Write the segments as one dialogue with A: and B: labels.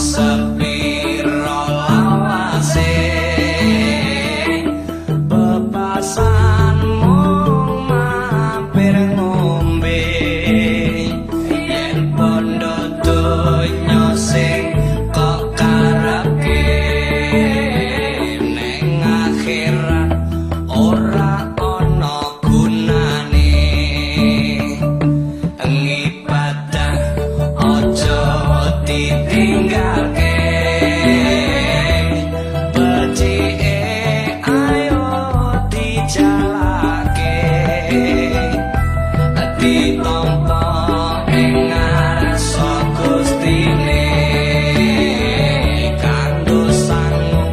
A: sepiro lawase bebasanmu mampir ngombe yen pondo donya sing kok karepe ning akhirat ora ana gunane ngibadah aja ditinggalke becike ayo dijalake ditampa ing ngarsa Gustine kanggo sangu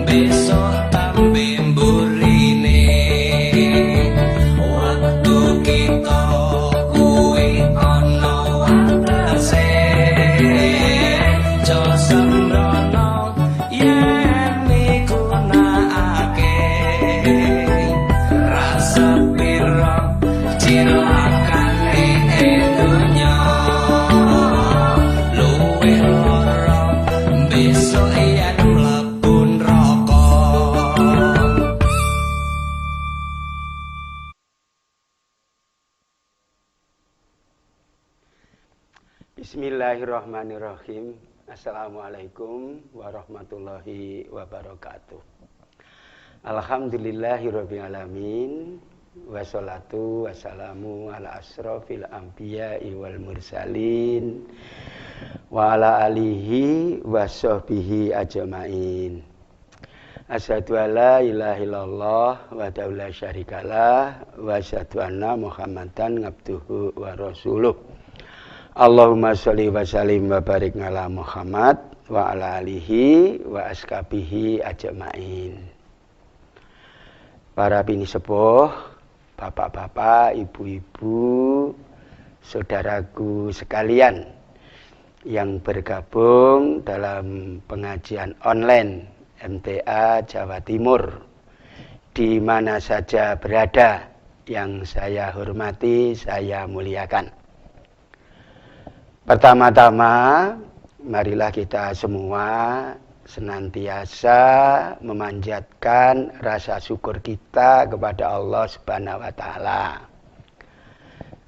A: besok tambe mburine waktu kita kuwi ana watese aja sembrono yen migunakake rasa pira cilakane dunya luwih lara besok yen mlebu neraka.
B: Bismillahirrahmanirrahim. Assalamualaikum warahmatullahi wabarakatuh. Alhamdulillahirabbil alamin. Wassalatu wassalamu ala asrofil anbiya'i wal mursalin wa ala alihi washabbihi ajmain. Asyhadu alla ilaha illallah wa la syarikalah wa asyhadu anna Muhammadan abduhu wa rasuluh. Allahumma sholli wa sallim wa barik ala Muhammad wa ala alihi wa ashabihi ajmain. Para bini sepuh, bapak-bapak, ibu-ibu, saudaraku sekalian yang bergabung dalam pengajian online MTA Jawa Timur, di mana saja berada, yang saya hormati, saya muliakan. Pertama-tama, marilah kita semua senantiasa memanjatkan rasa syukur kita kepada Allah Subhanahu wa taala.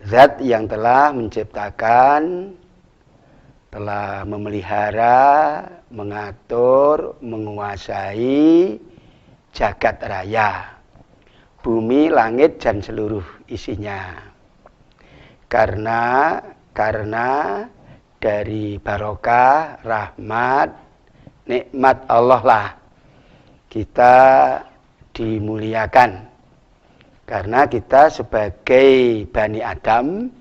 B: Zat yang telah menciptakan, telah memelihara, mengatur, menguasai jagat raya, bumi, langit, dan seluruh isinya. Karena dari barokah, rahmat, nikmat Allah lah kita dimuliakan. Karena kita sebagai Bani Adam,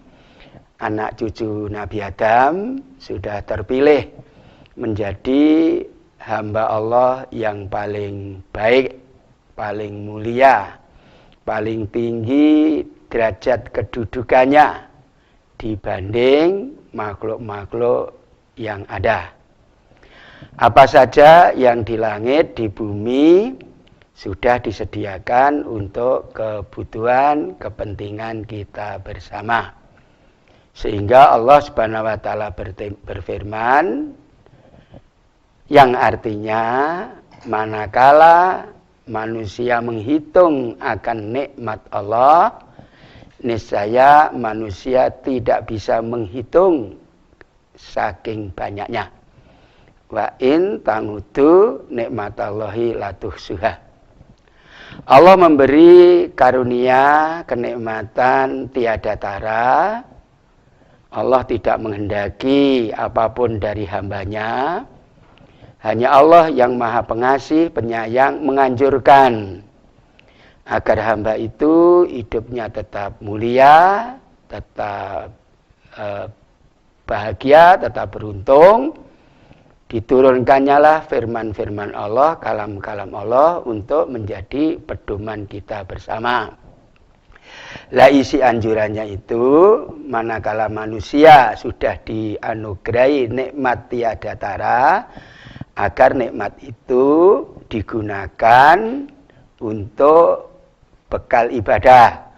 B: anak cucu Nabi Adam, sudah terpilih menjadi hamba Allah yang paling baik, paling mulia, paling tinggi derajat kedudukannya dibanding makhluk-makhluk yang ada. Apa saja yang di langit, di bumi sudah disediakan untuk kebutuhan, kepentingan kita bersama. Sehingga Allah Subhanahu wa taala berfirman yang artinya manakala manusia menghitung akan nikmat Allah, niscaya manusia tidak bisa menghitung saking banyaknya. Wa in tamutu nikmatallahi latuhsuha. Allah memberi karunia kenikmatan tiada tara. Allah tidak menghendaki apapun dari hambanya. Hanya Allah yang Maha Pengasih, Penyayang menganjurkan agar hamba itu hidupnya tetap mulia, tetap bahagia, tetap beruntung. Diturunkannya lah firman-firman Allah, kalam-kalam Allah untuk menjadi pedoman kita bersama. Lah isi anjurannya itu, manakala manusia sudah dianugerahi nikmat tiada tara, agar nikmat itu digunakan untuk bekal ibadah,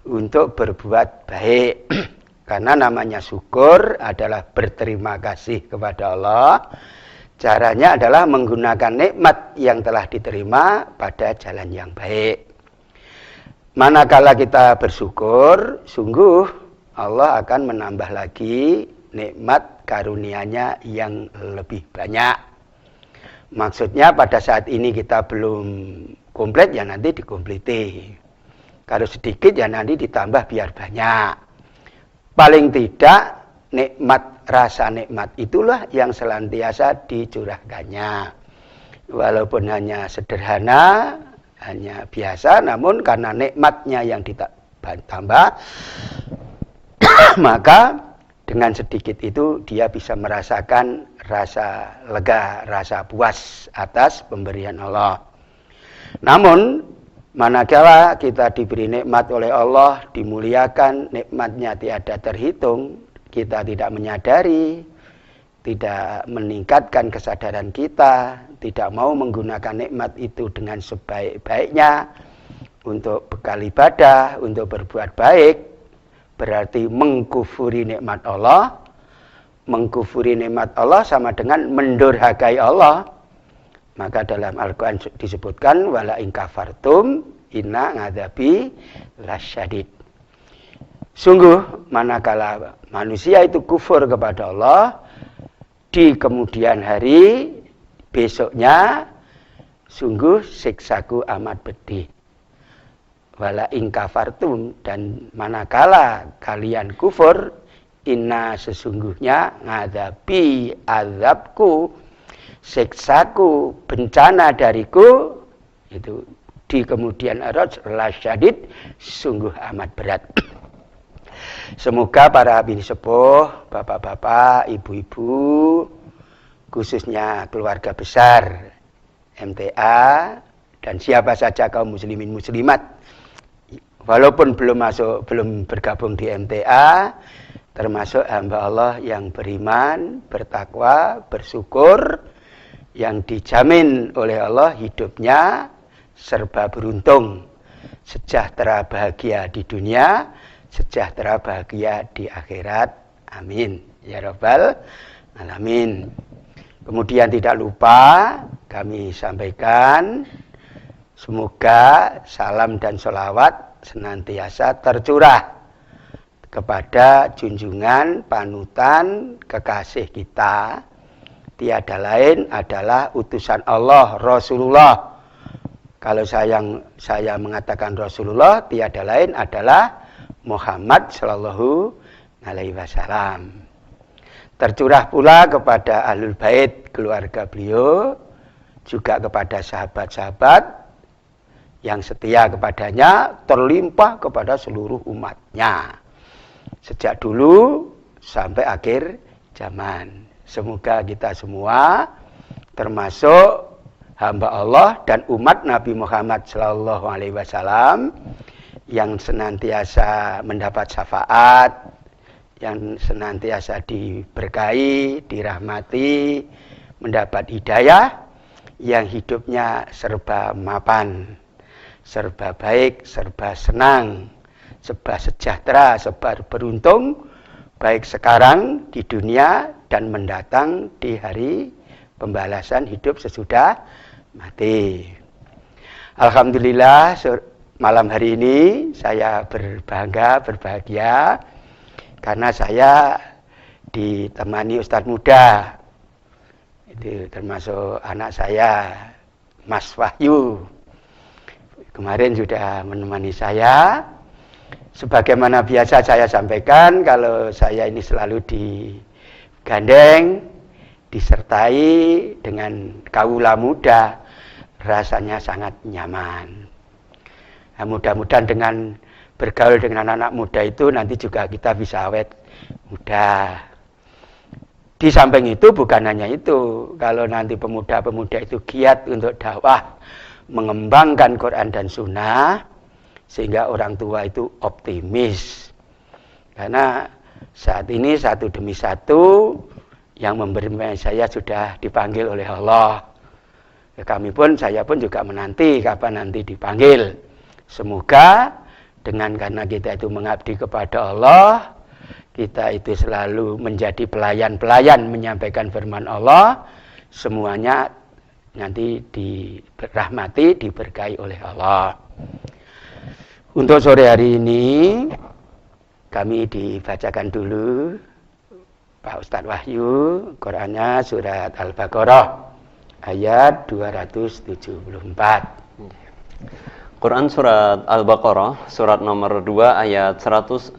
B: untuk berbuat baik Karena namanya syukur adalah berterima kasih kepada Allah. Caranya adalah menggunakan nikmat yang telah diterima pada jalan yang baik. Manakala kita bersyukur, sungguh Allah akan menambah lagi nikmat karunia-Nya yang lebih banyak. Maksudnya pada saat ini kita belum komplit, ya nanti dikompliti. Kalau sedikit ya nanti ditambah biar banyak. Paling tidak rasa nikmat itulah yang senantiasa dicurahkannya. Walaupun hanya sederhana, hanya biasa, namun karena nikmatnya yang ditambah, maka dengan sedikit itu dia bisa merasakan rasa lega, rasa puas atas pemberian Allah. Namun manakala kita diberi nikmat oleh Allah, dimuliakan, nikmatnya tiada terhitung, kita tidak menyadari, tidak meningkatkan kesadaran kita, tidak mau menggunakan nikmat itu dengan sebaik-baiknya untuk bekal ibadah, untuk berbuat baik, berarti mengkufuri nikmat Allah. Mengkufuri nikmat Allah sama dengan mendurhakai Allah. Maka dalam Al-Quran disebutkan wala in kafartum inna ngadzabi lasyadid. Sungguh manakala manusia itu kufur kepada Allah, di kemudian hari besoknya sungguh siksaku amat pedih. Wala in kafartum, dan manakala kalian kufur, inna sesungguhnya ngadzabi azabku, siksaku, bencana dariku, itu di kemudian hari lasyadid, sungguh amat berat. Semoga para bini sepuh, bapak-bapak, ibu-ibu, khususnya keluarga besar MTA dan siapa saja kaum muslimin muslimat, walaupun belum bergabung di MTA, termasuk hamba Allah yang beriman, bertakwa, bersyukur, yang dijamin oleh Allah hidupnya serba beruntung, sejahtera bahagia di dunia, sejahtera bahagia di akhirat. Amin ya rabbal alamin. Kemudian tidak lupa kami sampaikan, semoga salam dan sholawat senantiasa tercurah kepada junjungan panutan kekasih kita, tiada lain adalah utusan Allah, Rasulullah. Kalau saya mengatakan Rasulullah, tiada lain adalah Muhammad Sallallahu Alaihi Wasallam. Tercurah pula kepada Ahlul Bait, keluarga beliau, juga kepada sahabat-sahabat yang setia kepadanya, terlimpah kepada seluruh umatnya, sejak dulu sampai akhir zaman. Semoga kita semua termasuk hamba Allah dan umat Nabi Muhammad Sallallahu Alaihi Wasallam yang senantiasa mendapat syafaat, yang senantiasa diberkahi, dirahmati, mendapat hidayah, yang hidupnya serba mapan, serba baik, serba senang, serba sejahtera, serba beruntung, baik sekarang di dunia dan mendatang di hari pembalasan hidup sesudah mati. Alhamdulillah, malam hari ini saya berbangga, berbahagia karena saya ditemani Ustadz muda, itu termasuk anak saya, Mas Wahyu. Kemarin sudah menemani saya. Sebagaimana biasa saya sampaikan, kalau saya ini selalu digandeng, disertai dengan kaula muda, rasanya sangat nyaman. Nah, mudah-mudahan dengan bergaul dengan anak muda itu nanti juga kita bisa awet muda. Di samping itu bukan hanya itu, kalau nanti pemuda-pemuda itu giat untuk dakwah, mengembangkan Quran dan Sunnah, sehingga orang tua itu optimis. Karena saat ini satu demi satu yang memberi saya sudah dipanggil oleh Allah. Saya pun juga menanti kapan nanti dipanggil. Semoga karena kita itu mengabdi kepada Allah, kita itu selalu menjadi pelayan-pelayan menyampaikan firman Allah, semuanya nanti dirahmati, diberkahi oleh Allah. Untuk sore hari ini kami dibacakan dulu Pak Ustadz Wahyu, Qurannya surat Al-Baqarah ayat 274.
C: Quran surat Al-Baqarah surat nomor 2 ayat 274.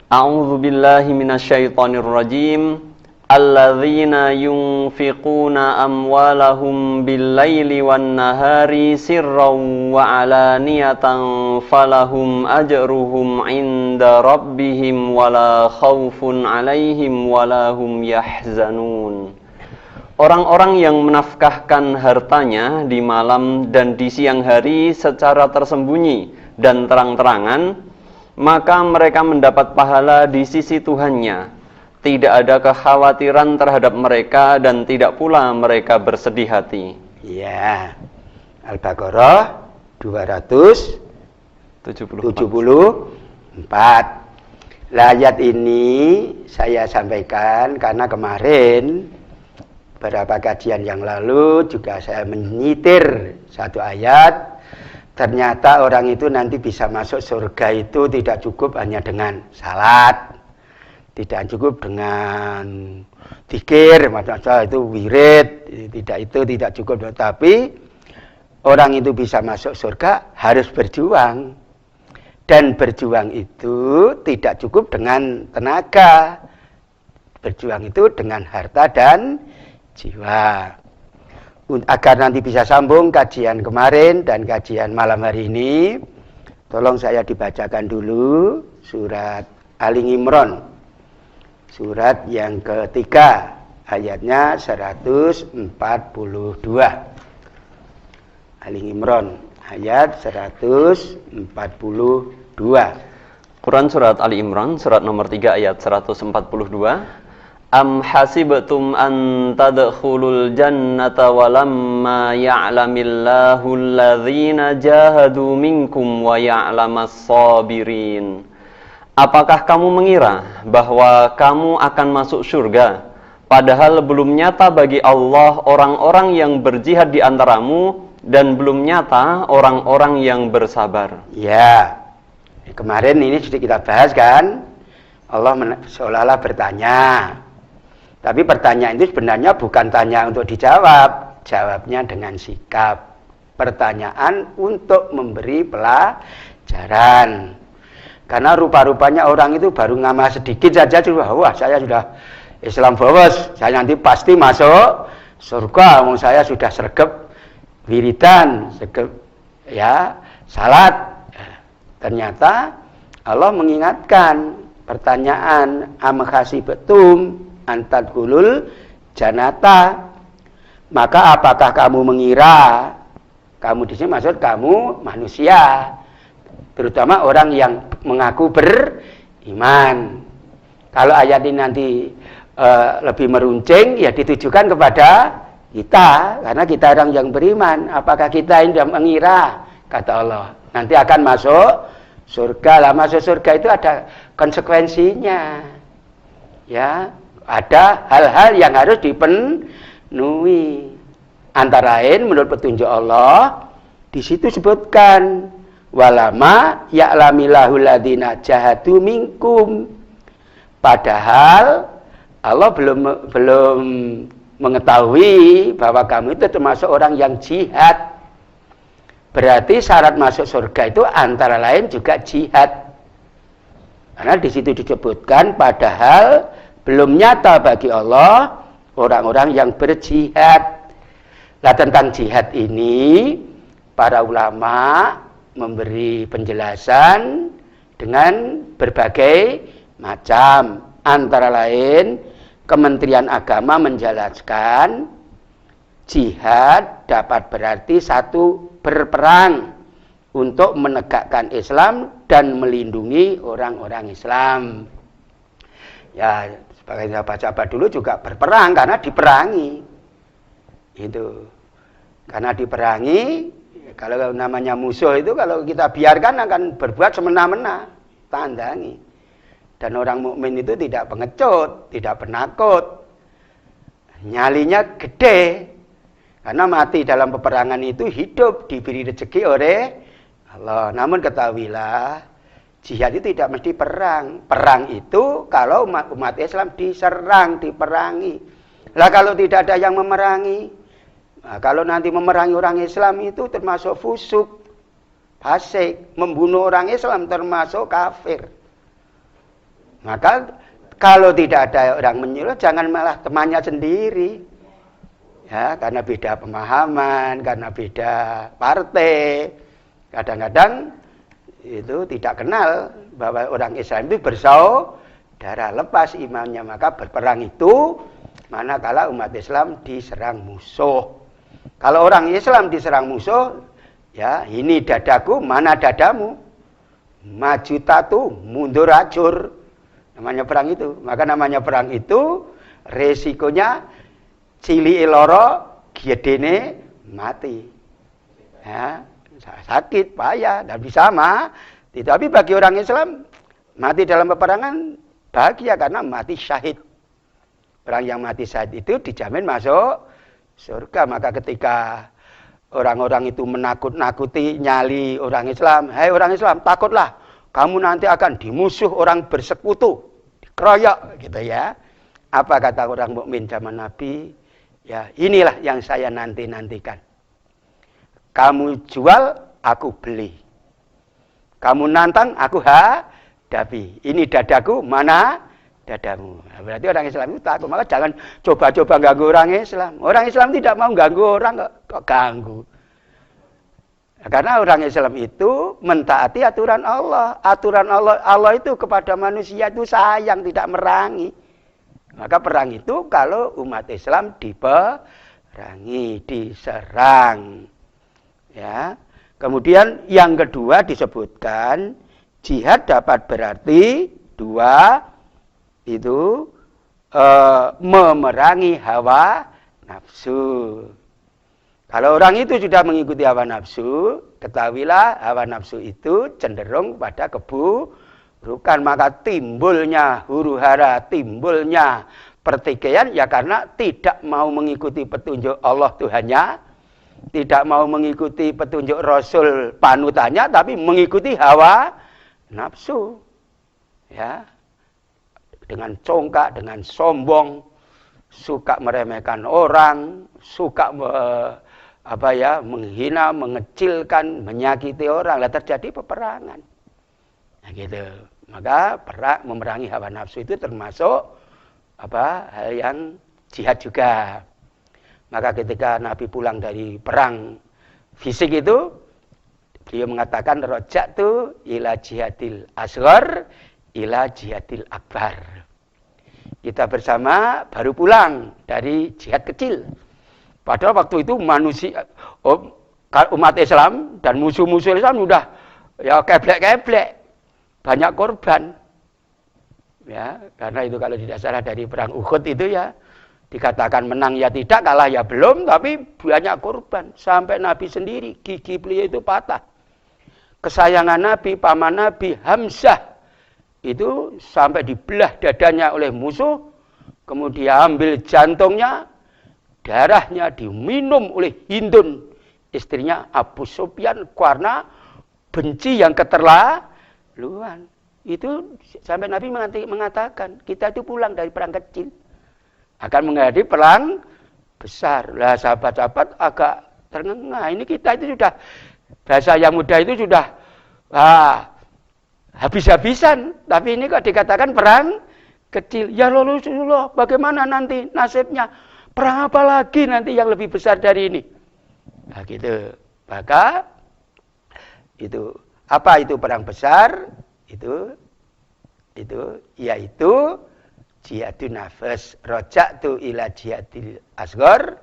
C: A'udzu billahi minasyaitonir rajim. Alladzina yunfiquna amwalahum bil-laili wan-nahari sirran wa 'alaniyatan falahum ajruhum 'inda rabbihim wala khaufun 'alaihim wala hum yahzanun. Orang-orang yang menafkahkan hartanya di malam dan di siang hari secara tersembunyi dan terang-terangan, maka mereka mendapat pahala di sisi Tuhannya. Tidak ada kekhawatiran terhadap mereka dan tidak pula mereka bersedih hati.
B: Ya, Al-Baqarah 274. Ayat ini saya sampaikan karena kemarin beberapa kajian yang lalu juga saya menyitir satu ayat. Ternyata orang itu nanti bisa masuk surga itu tidak cukup hanya dengan salat, tidak cukup dengan zikir, maksudnya itu wirid, tidak cukup. Tapi orang itu bisa masuk surga harus berjuang. Dan berjuang itu tidak cukup dengan tenaga. Berjuang itu dengan harta dan jiwa. Agar nanti bisa sambung kajian kemarin dan kajian malam hari ini, tolong saya dibacakan dulu surat Ali Imran, surat yang ketiga, ayatnya 142. Ali Imran, ayat 142.
C: Quran surat Ali Imran, surat nomor 3 ayat 142. Am hasibtum an tadkhulul jannata walamma ya'lamillahu alladhina jahadu minkum wa ya'lamas sabirin. Apakah kamu mengira bahwa kamu akan masuk surga padahal belum nyata bagi Allah orang-orang yang berjihad di antaramu dan belum nyata orang-orang yang bersabar?
B: Ya, kemarin ini sudah kita bahas kan, Allah seolah-olah bertanya. Tapi pertanyaan itu sebenarnya bukan tanya untuk dijawab, jawabnya dengan sikap. Pertanyaan untuk memberi pelajaran. Karena rupa-rupanya orang itu baru ngamal sedikit saja sudah, wah saya sudah Islam bolos, saya nanti pasti masuk surga, wong saya sudah sregep wiridan, sregep ya salat. Ternyata Allah mengingatkan pertanyaan am khasibatum antadkhulul jannata, maka apakah kamu mengira, kamu di sini maksud kamu manusia, terutama orang yang mengaku beriman. Kalau ayat ini nanti lebih meruncing, ya ditujukan kepada kita, karena kita orang yang beriman. Apakah kita ini mengira, kata Allah, nanti akan masuk surga? Lah masuk surga itu ada konsekuensinya, ya. Ada hal-hal yang harus dipenuhi. Antara lain menurut petunjuk Allah, di situ sebutkan walama ya'lamillahu ladzina jahadu minkum. Padahal Allah belum mengetahui bahwa kamu itu termasuk orang yang jihad. Berarti syarat masuk surga itu antara lain juga jihad. Karena di situ disebutkan padahal belum nyata bagi Allah orang-orang yang berjihad. Nah, tentang jihad ini para ulama memberi penjelasan dengan berbagai macam. Antara lain Kementerian Agama menjelaskan jihad dapat berarti satu, berperang untuk menegakkan Islam dan melindungi orang-orang Islam. Ya, sebagai sahabat-sahabat dulu juga berperang karena diperangi. Itu. Karena diperangi, kalau namanya musuh itu kalau kita biarkan akan berbuat semena-mena. tandangi. Dan orang mukmin itu tidak pengecut, tidak penakut. Nyalinya gede. Karena mati dalam peperangan itu hidup, diberi rezeki oleh Allah. Namun ketahuilah, jihad itu tidak mesti perang. Perang itu kalau umat Islam diserang, diperangi. Lah kalau tidak ada yang memerangi, nah, kalau nanti memerangi orang Islam itu termasuk fusuk, fasik, membunuh orang Islam termasuk kafir. Maka kalau tidak ada orang menyuruh, jangan malah temannya sendiri. Ya, karena beda pemahaman, karena beda partai. Kadang-kadang itu tidak kenal bahwa orang Islam itu bersaudara, lepas imannya. Maka berperang itu manakala umat Islam diserang musuh. Kalau orang Islam diserang musuh, ya ini dadaku, mana dadamu? Maju tatu, mundur acur. Namanya perang itu. Maka namanya perang itu resikonya cili loro, gedene mati. Ya, sakit, payah, dan bisa mati. Tapi bagi orang Islam mati dalam peperangan bahagia karena mati syahid. Orang yang mati syahid itu dijamin masuk surga. Maka ketika orang-orang itu menakut-nakuti nyali orang Islam, "Hai orang Islam, takutlah, kamu nanti akan dimusuh orang bersekutu, dikeroyok," gitu ya. Apa kata orang mukmin zaman Nabi? Ya, inilah yang saya nanti-nantikan. Kamu jual, aku beli. Kamu nantang, aku hadapi. Ini dadaku, mana dadamu. Nah, berarti orang Islam itu takut. Maka jangan coba-coba ganggu orang Islam. Orang Islam tidak mau ganggu orang, kok ganggu. Nah, karena orang Islam itu mentaati aturan Allah. Aturan Allah itu kepada manusia itu sayang, tidak merangi. Maka perang itu kalau umat Islam diperangi, diserang. Ya. Kemudian yang kedua disebutkan jihad dapat berarti dua, itu memerangi hawa nafsu. Kalau orang itu sudah mengikuti hawa nafsu, ketahuilah hawa nafsu itu cenderung pada keburukan. Maka timbulnya huru-hara, timbulnya pertikaian ya karena tidak mau mengikuti petunjuk Allah Tuhannya, tidak mau mengikuti petunjuk Rasul panutannya, tapi mengikuti hawa nafsu. Ya. Dengan congkak, dengan sombong, suka meremehkan orang, suka menghina, mengecilkan, menyakiti orang, lah terjadi peperangan. Nah, gitu. Maka memerangi hawa nafsu itu termasuk hal yang jihad juga. Maka ketika Nabi pulang dari perang fisik itu, beliau mengatakan roja'tu ila jihadil asghar ila jihadil akbar. Kita bersama baru pulang dari jihad kecil. Padahal waktu itu umat Islam dan musuh-musuh Islam sudah ya keblek-keblek, banyak korban. Ya, karena itu kalau tidak salah dari perang Uhud itu ya dikatakan menang ya tidak, kalah ya belum, tapi banyak korban. Sampai Nabi sendiri gigi beliau itu patah. Kesayangan Nabi, paman Nabi Hamzah itu sampai dibelah dadanya oleh musuh, kemudian ambil jantungnya, darahnya diminum oleh Hindun, istrinya Abu Sufyan, karena benci yang keterlaluan. Itu sampai Nabi mengatakan, kita itu pulang dari perang kecil, akan menghadapi perang besar. Lah sahabat-sahabat agak terengah. Ini kita itu sudah, bahasa yang muda itu sudah habis-habisan. Tapi ini kok dikatakan perang kecil. Ya Rasulullah, bagaimana nanti nasibnya? Perang apa lagi nanti yang lebih besar dari ini? Nah gitu. Maka itu apa itu perang besar? Itu yaitu jihadun nafas. Roja'tu ila jihadil asghar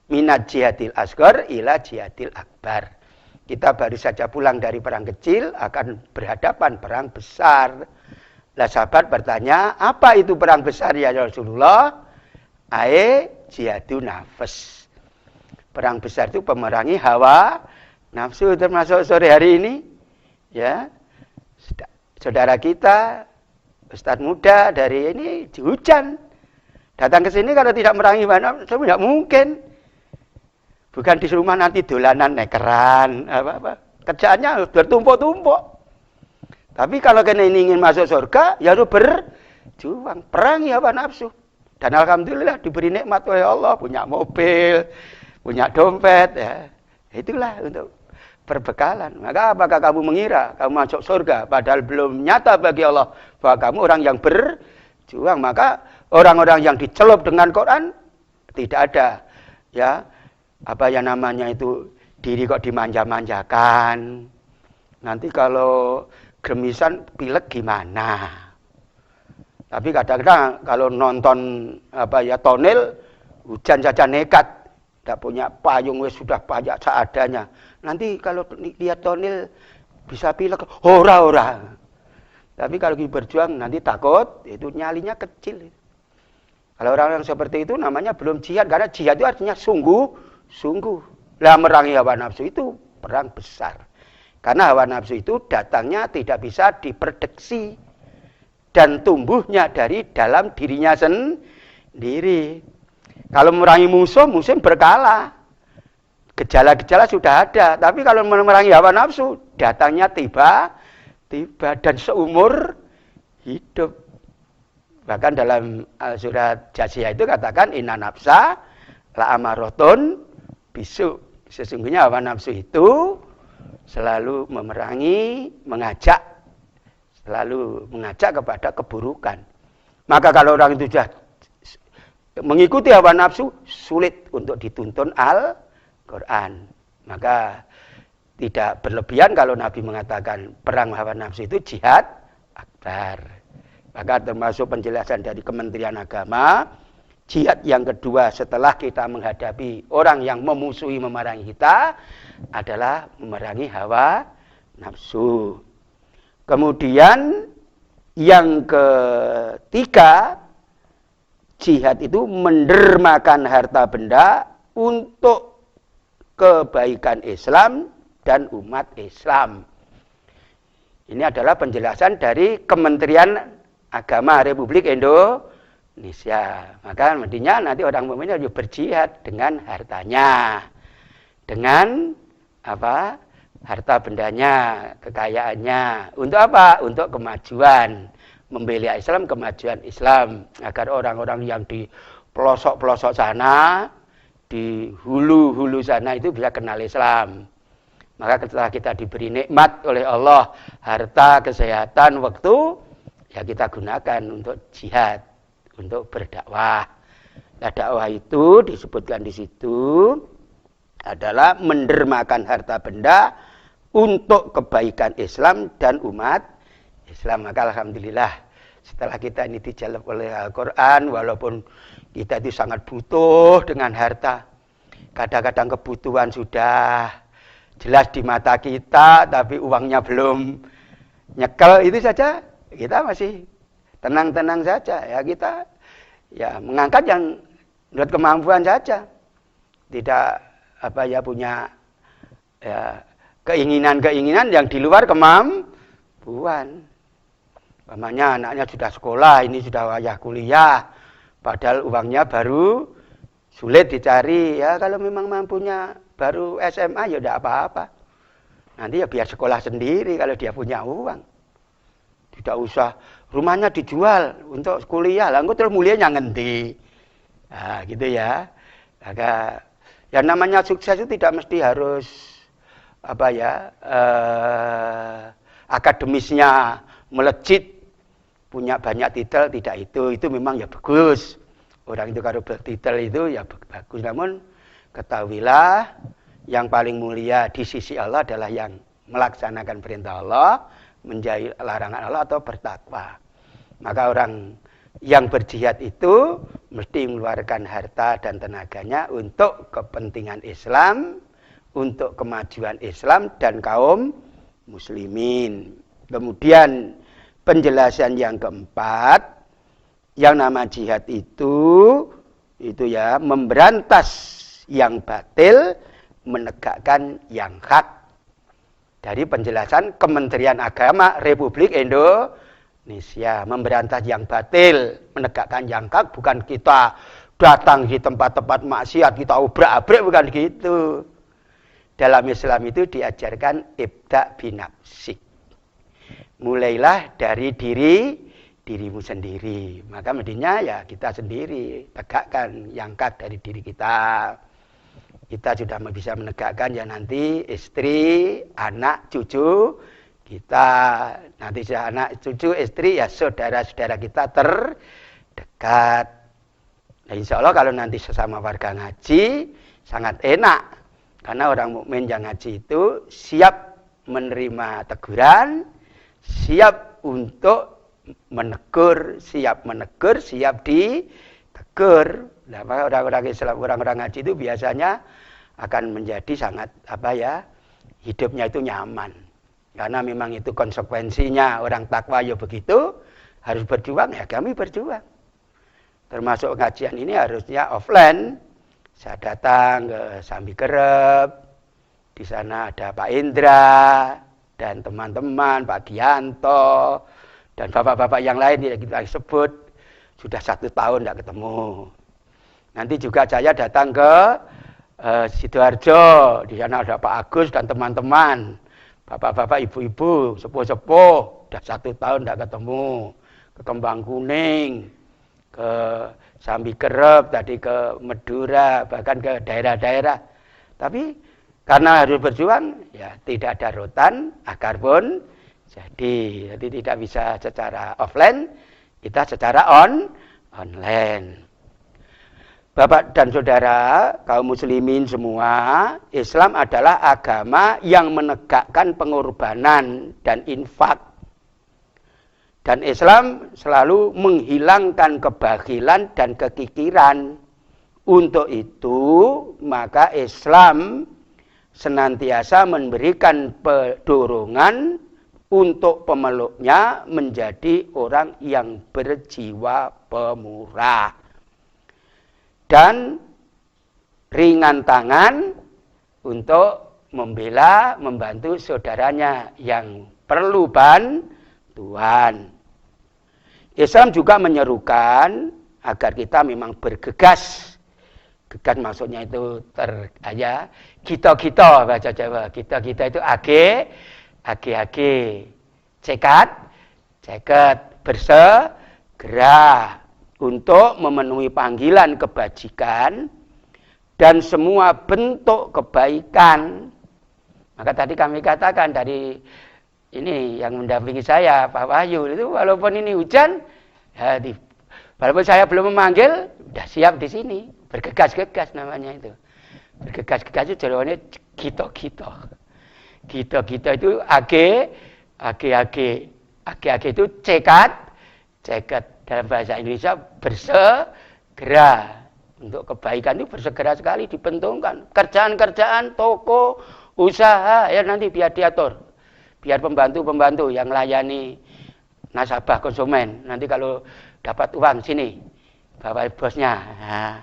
B: minat jihadil asghar ila jihadil akbar. Kita baru saja pulang dari perang kecil, akan berhadapan perang besar. Lah sahabat bertanya, apa itu perang besar ya Rasulullah? Jihadun nafas. Perang besar itu pemerangi hawa nafsu, termasuk sore hari ini. Ya, saudara kita, Ustadz muda dari ini hujan. Datang ke sini kalau tidak merangi hawa nafsu tidak mungkin. Bukan di rumah nanti dolanan nekeran, apa-apa. Kerjaannya bertumpuk-tumpuk. Tapi kalau kena ingin masuk surga, ya harus berjuang, perangi hawa nafsu. Dan alhamdulillah diberi nikmat oleh Allah, punya mobil, punya dompet, ya. Itulah untuk perbekalan. Maka apakah kamu mengira kamu masuk surga padahal belum nyata bagi Allah bahwa kamu orang yang berjuang? Maka orang-orang yang dicelup dengan Quran tidak ada ya apa yang namanya itu diri kok dimanja-manjakan. Nanti kalau gemisan pilek gimana? Tapi kadang-kadang kalau nonton apa ya tonel hujan saja nekat, tidak punya payung wes sudah banyak seadanya. Nanti kalau lihat tonel bisa pilek, ora. Tapi kalau berjuang nanti takut, itu nyalinya kecil. Kalau orang yang seperti itu namanya belum jihad, karena jihad itu artinya sungguh. Lah merangi hawa nafsu itu perang besar. Karena hawa nafsu itu datangnya tidak bisa diprediksi dan tumbuhnya dari dalam dirinya sendiri. Kalau merangi musuh berkala. Gejala-gejala sudah ada, tapi kalau memerangi hawa nafsu datangnya tiba dan seumur hidup. Bahkan dalam surat Jasiyah itu katakan inna nafsa la amaratun bisu. Sesungguhnya hawa nafsu itu selalu selalu mengajak kepada keburukan. Maka kalau orang itu sudah mengikuti hawa nafsu, sulit untuk dituntun Al-Quran. Maka tidak berlebihan kalau Nabi mengatakan perang hawa nafsu itu jihad akbar. Maka termasuk penjelasan dari Kementerian Agama, jihad yang kedua setelah kita menghadapi orang yang memusuhi memerangi kita adalah memerangi hawa nafsu. Kemudian yang ketiga, jihad itu mendermakan harta benda untuk kebaikan Islam dan umat Islam. Ini adalah penjelasan dari Kementerian Agama Republik Indonesia. Maka mestinya nanti orang mukmin harus berjihad dengan hartanya, dengan apa? Harta bendanya, kekayaannya. Untuk apa? Untuk kemajuan, membela Islam, kemajuan Islam, agar orang-orang yang di pelosok-pelosok sana, di hulu-hulu sana itu bisa kenal Islam. Maka setelah kita diberi nikmat oleh Allah, harta, kesehatan, waktu, ya kita gunakan untuk jihad, untuk berdakwah. Nah, dakwah itu disebutkan di situ adalah mendermakan harta benda untuk kebaikan Islam dan umat Islam. Maka alhamdulillah setelah kita ini dijalab oleh Al-Quran, walaupun kita itu sangat butuh dengan harta, kadang-kadang kebutuhan sudah jelas di mata kita, tapi uangnya belum nyekel, itu saja kita masih tenang-tenang saja. Ya kita ya mengangkat yang menurut kemampuan saja, tidak apa ya punya ya keinginan-keinginan yang di luar kemampuan. Namanya anaknya sudah sekolah, ini sudah wayah kuliah, padahal uangnya baru sulit dicari. Ya kalau memang mampunya baru SMA ya tidak apa-apa. Nanti ya biar sekolah sendiri kalau dia punya uang. Tidak usah rumahnya dijual untuk kuliah, lah terus mulianya ngendi. Nah, gitu ya. Maka yang namanya sukses itu tidak mesti harus apa ya akademisnya melejit, punya banyak titel, tidak itu memang ya bagus. Orang itu kalau bertitel itu ya bagus, namun ketahuilah yang paling mulia di sisi Allah adalah yang melaksanakan perintah Allah, menjauhi larangan Allah atau bertakwa. Maka orang yang berjihad itu mesti mengeluarkan harta dan tenaganya untuk kepentingan Islam, untuk kemajuan Islam dan kaum muslimin. Kemudian penjelasan yang keempat, yang nama jihad itu ya memberantas yang batil, menegakkan yang hak. dari penjelasan Kementerian Agama Republik Indonesia. Memberantas yang batil, menegakkan yang hak, bukan kita datang di tempat-tempat maksiat, kita obrak-abrik, bukan gitu. Dalam Islam itu diajarkan ibda' binafsik. Mulailah dari dirimu sendiri. Maka mestinya ya kita sendiri tegakkan yang hak dari diri kita. Kita sudah bisa menegakkan ya nanti istri, anak, cucu kita. Nanti anak, cucu, istri ya saudara-saudara kita terdekat. Nah, insya Allah kalau nanti sesama warga ngaji sangat enak. Karena orang mukmin yang ngaji itu siap menerima teguran, siap untuk menegur, siap ditegur. Nah, orang-orang Islam, orang-orang ngaji itu biasanya akan menjadi sangat hidupnya itu nyaman. Karena memang itu konsekuensinya orang takwa ya begitu, harus berjuang ya kami berjuang. Termasuk kajian ini harusnya offline. Saya datang ke Sambi Kerep, di sana ada Pak Indra dan teman-teman, Pak Gianto dan bapak-bapak yang lain yang kita sebut sudah 1 tahun tidak ketemu. Nanti juga saya datang ke Sidoarjo, di sana ada Pak Agus dan teman-teman, bapak-bapak, ibu-ibu, sepuh-sepuh, sudah 1 tahun tidak ketemu. Ke Kembang Kuning, ke Sambi Kerep, tadi ke Madura, bahkan ke daerah-daerah. Tapi karena harus berjuang, ya tidak ada rotan, akar pun jadi tidak bisa secara offline, kita secara online. Bapak dan saudara, kaum muslimin semua, Islam adalah agama yang menegakkan pengorbanan dan infak. Dan Islam selalu menghilangkan kebakilan dan kekikiran. Untuk itu, maka Islam senantiasa memberikan dorongan untuk pemeluknya menjadi orang yang berjiwa pemurah. Dan ringan tangan untuk membela, membantu saudaranya yang perlu bantuan. Islam juga menyerukan agar kita memang bergegas. Gegas maksudnya itu kita bahasa Jawa. Kita itu age, ceket, bersegera untuk memenuhi panggilan kebajikan dan semua bentuk kebaikan. Maka tadi kami katakan dari ini yang mendampingi saya, Pak Wahyu, itu walaupun ini hujan, ya walaupun saya belum memanggil, sudah siap di sini. Bergegas-gegas namanya itu. Bergegas-gegas itu jawabannya kita. Kita itu age itu ceket. Dalam bahasa Indonesia bersegera. Untuk kebaikan itu bersegera sekali dibentungkan. Kerjaan-kerjaan, toko, usaha, ya nanti biar diatur. Biar pembantu-pembantu yang melayani nasabah konsumen. Nanti kalau dapat uang sini, bawa bosnya. Nah,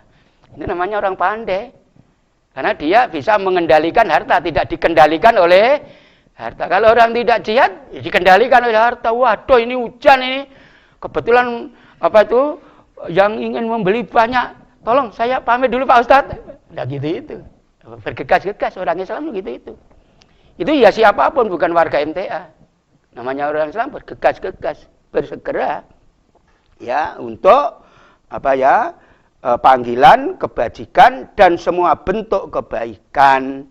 B: ini namanya orang pandai. Karena dia bisa mengendalikan harta, tidak dikendalikan oleh harta. Kalau orang tidak jihad, ya dikendalikan oleh harta. Waduh, ini hujan ini. Kebetulan yang ingin membeli banyak, tolong saya pamit dulu Pak Ustadz. Nah gitu itu. Bergegas-gegas orang Islam gitu itu. Itu ya siapapun, bukan warga MTA. Namanya orang Islam bergegas-gegas, bersegera ya untuk panggilan kebajikan dan semua bentuk kebaikan.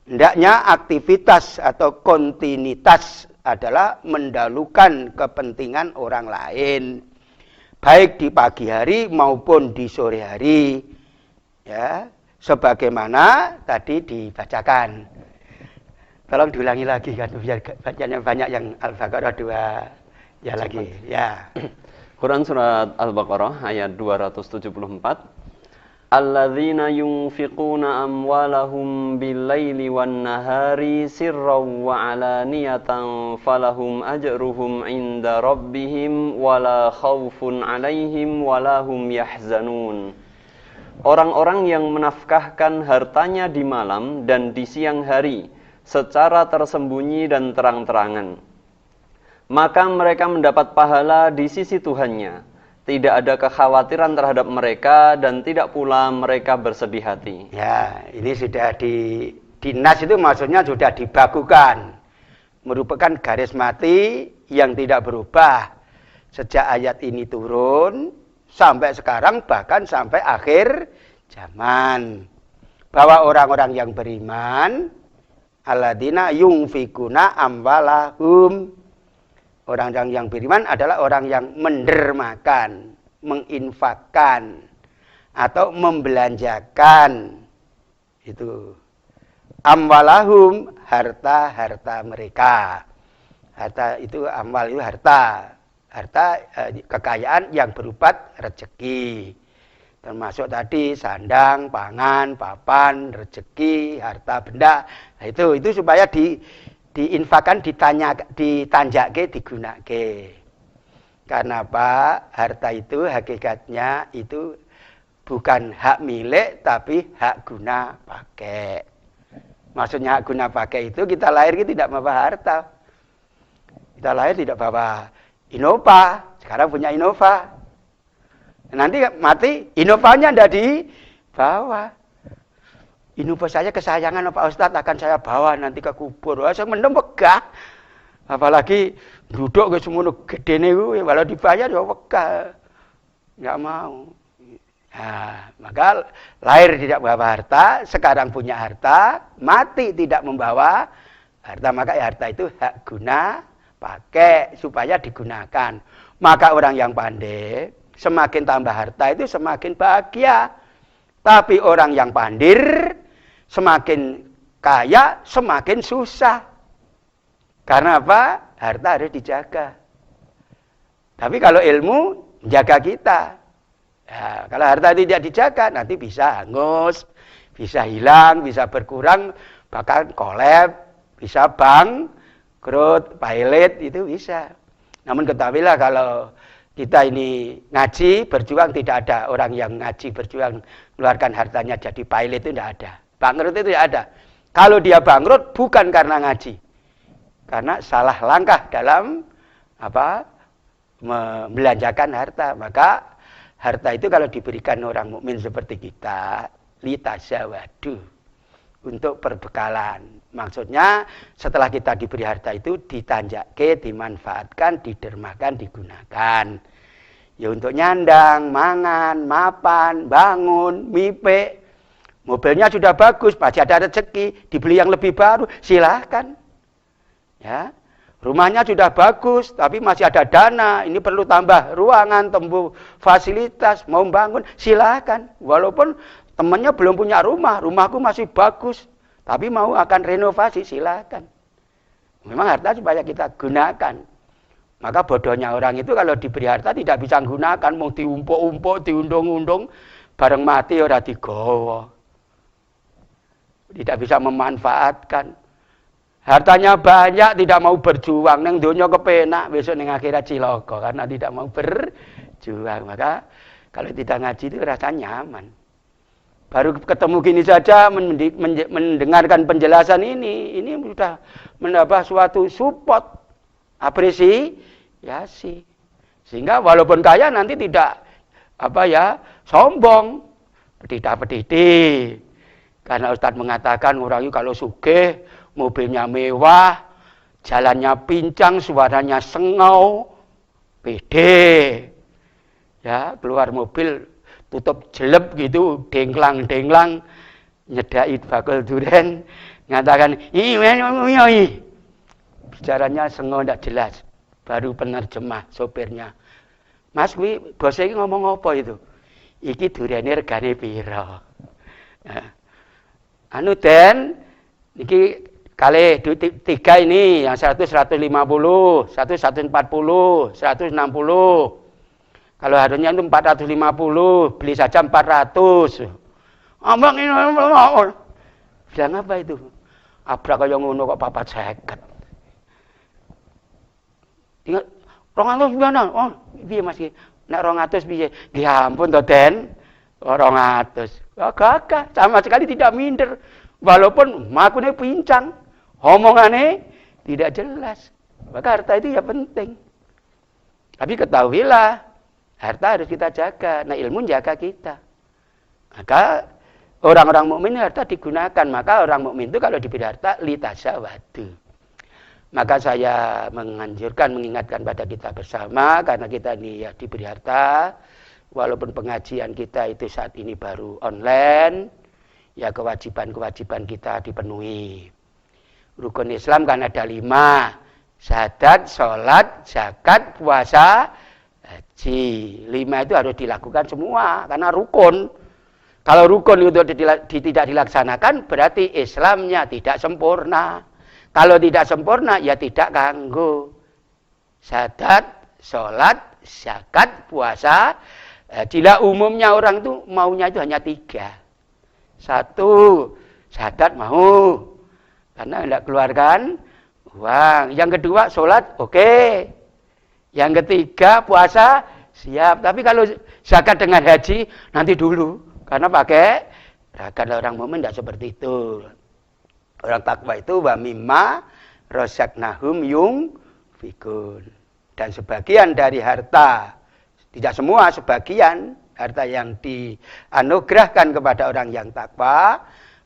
B: Hendaknya aktivitas atau kontinuitas adalah mendahulukan kepentingan orang lain, baik di pagi hari maupun di sore hari, ya, sebagaimana tadi dibacakan. Tolong diulangi lagi kan, biar bacanya banyak yang Al-Baqarah 2 ya lagi, ya.
C: Quran surat Al-Baqarah ayat 274. Alladzina yunfiquna amwalahum bil-laili wan-nahari sirran wa 'alaniyatan falahum ajruhum 'inda rabbihim wala khaufun 'alaihim wala hum yahzanun. Orang-orang yang menafkahkan hartanya di malam dan di siang hari secara tersembunyi dan terang-terangan. Maka mereka mendapat pahala di sisi Tuhannya. Tidak ada kekhawatiran terhadap mereka dan tidak pula mereka bersedih hati.
B: Ya, ini sudah di nas itu maksudnya sudah dibakukan. Merupakan garis mati yang tidak berubah. Sejak ayat ini turun sampai sekarang, bahkan sampai akhir zaman. Bahwa orang-orang yang beriman, alladzina yunfikuna amwalahum. Orang-orang yang beriman adalah orang yang mendermakan, menginfakkan, atau membelanjakan. Itu. Amwalahum, harta-harta mereka. Harta itu, amwal itu harta. Harta kekayaan yang berupa rezeki. Termasuk tadi sandang, pangan, papan, rezeki, harta benda. Nah, itu supaya diinfakkan, ditanjake, digunake. Karena apa? Harta itu hakikatnya itu bukan hak milik, tapi hak guna pakai. Maksudnya hak guna pakai itu kita lahir tidak membawa harta. Kita lahir tidak bawa Innova, sekarang punya Innova. Nanti mati, Innovanya tidak dibawa. Innova saya kesayangan Pak Ustadz, akan saya bawa nanti ke kubur. Wah, saya mendem wegah. Apalagi duduk ke semono gedene kuwi, walau dibayar ya wegah. Enggak mau. Nah, maka lahir tidak membawa harta, sekarang punya harta, mati tidak membawa harta, maka harta itu hak guna pakai supaya digunakan. Maka orang yang pandai, semakin tambah harta itu semakin bahagia. Tapi orang yang pandir, semakin kaya, semakin susah. Karena apa? Harta harus dijaga. Tapi kalau ilmu, menjaga kita. Ya, kalau harta tidak dijaga, nanti bisa hangus, bisa hilang, bisa berkurang, bahkan kolab, bisa bangkrut, pailit, itu bisa. Namun ketahuilah kalau kita ini ngaji, berjuang, tidak ada orang yang ngaji, berjuang, keluarkan hartanya jadi pailit, itu tidak ada. Bangkrut itu tidak ada. Kalau dia bangkrut, bukan karena ngaji. Karena salah langkah dalam membelanjakan harta. Maka harta itu kalau diberikan orang mukmin seperti kita, litazawadu, untuk perbekalan. Maksudnya setelah kita diberi harta itu ditanjake, dimanfaatkan, didermakan, digunakan. Ya untuk nyandang, mangan, mapan, bangun, mipik. Mobilnya sudah bagus, masih ada rezeki, dibeli yang lebih baru, silahkan. Ya, rumahnya sudah bagus, tapi masih ada dana, ini perlu tambah ruangan, tambah fasilitas, mau bangun, silahkan. Walaupun temannya belum punya rumah, rumahku masih bagus, tapi mau akan renovasi, silahkan. Memang harta supaya kita gunakan. Maka bodohnya orang itu kalau diberi harta tidak bisa gunakan, mau diumpuk-umpuk, diundung-undung, bareng mati ora digawa. Tidak bisa memanfaatkan. Hartanya banyak, tidak mau berjuang, neng donya kepenak, besok neng akhirat cilaka karena tidak mau berjuang. Maka kalau tidak ngaji itu rasanya nyaman. Baru ketemu gini saja mendengarkan penjelasan ini sudah mendapat suatu support, apresiasi. Sehingga walaupun kaya nanti tidak sombong, petidak-petiti. Karena Ustadz mengatakan orang itu kalau sugih, mobilnya mewah, jalannya pincang, suaranya sengau, pede. Ya, keluar mobil tutup jelep gitu, dengklang-dengklang, nyedai bakul duren, ngatakan, "Ih, bicaranya sengau tidak jelas." Baru penerjemah sopirnya. "Mas, bos iki ngomong apa itu?" "Iki durene regane pira?" Den, iki kali 3 ini, yang 100, 150, 140, 160. Kalau harusnya itu 450, beli saja 400. Abang ini, bilang apa itu? Abrak kaya ngono kok 450. Ingat, 200 gimana? Oh, piye Mas iki? Nek 200 piye? Ya ampun to, Den. 200. Gagah, sama sekali tidak minder. Walaupun makune pincang, Omongannya tidak jelas. Maka harta itu ya penting. Tapi ketahuilah, harta harus kita jaga. Nah, ilmu jaga kita. Maka orang-orang mukmin harta digunakan. Maka orang mukmin itu kalau diberi harta litasawadu. Maka saya mengingatkan pada kita bersama, karena kita ini ya diberi harta, walaupun pengajian kita itu saat ini baru online, ya kewajiban-kewajiban kita dipenuhi. Rukun Islam kan ada 5. Syahadat, sholat, zakat, puasa, haji. 5 itu harus dilakukan semua, karena rukun. Kalau rukun itu tidak dilaksanakan, berarti Islamnya tidak sempurna. Kalau tidak sempurna, ya tidak ganggu. Syahadat, sholat, zakat, puasa. Jika umumnya orang itu maunya itu hanya 3. 1, syahadat mau, karena tidak keluarkan uang. Yang kedua, sholat, oke. Yang ketiga, puasa, siap. Tapi kalau zakat dengan haji, nanti dulu. Karena pakai, kalau orang mukmin tidak seperti itu. Orang takwa itu, wa mimma rozaqnahum yunfikun. Dan sebagian dari harta, tidak semua, sebagian harta yang dianugerahkan kepada orang yang takwa,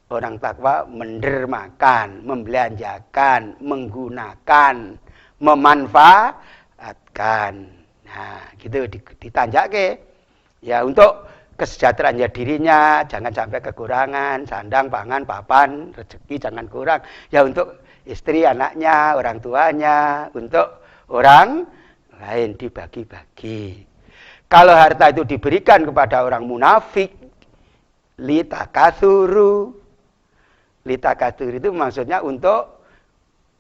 B: orang takwa mendermakan, membelanjakan, menggunakan, memanfaatkan. Nah, gitu ditanjake. Ya untuk kesejahteraan dirinya, jangan sampai kekurangan, sandang, pangan, papan, rezeki jangan kurang. Ya untuk istri, anaknya, orang tuanya, untuk orang lain dibagi-bagi. Kalau harta itu diberikan kepada orang munafik, litakatsuru. Litakatsur itu maksudnya untuk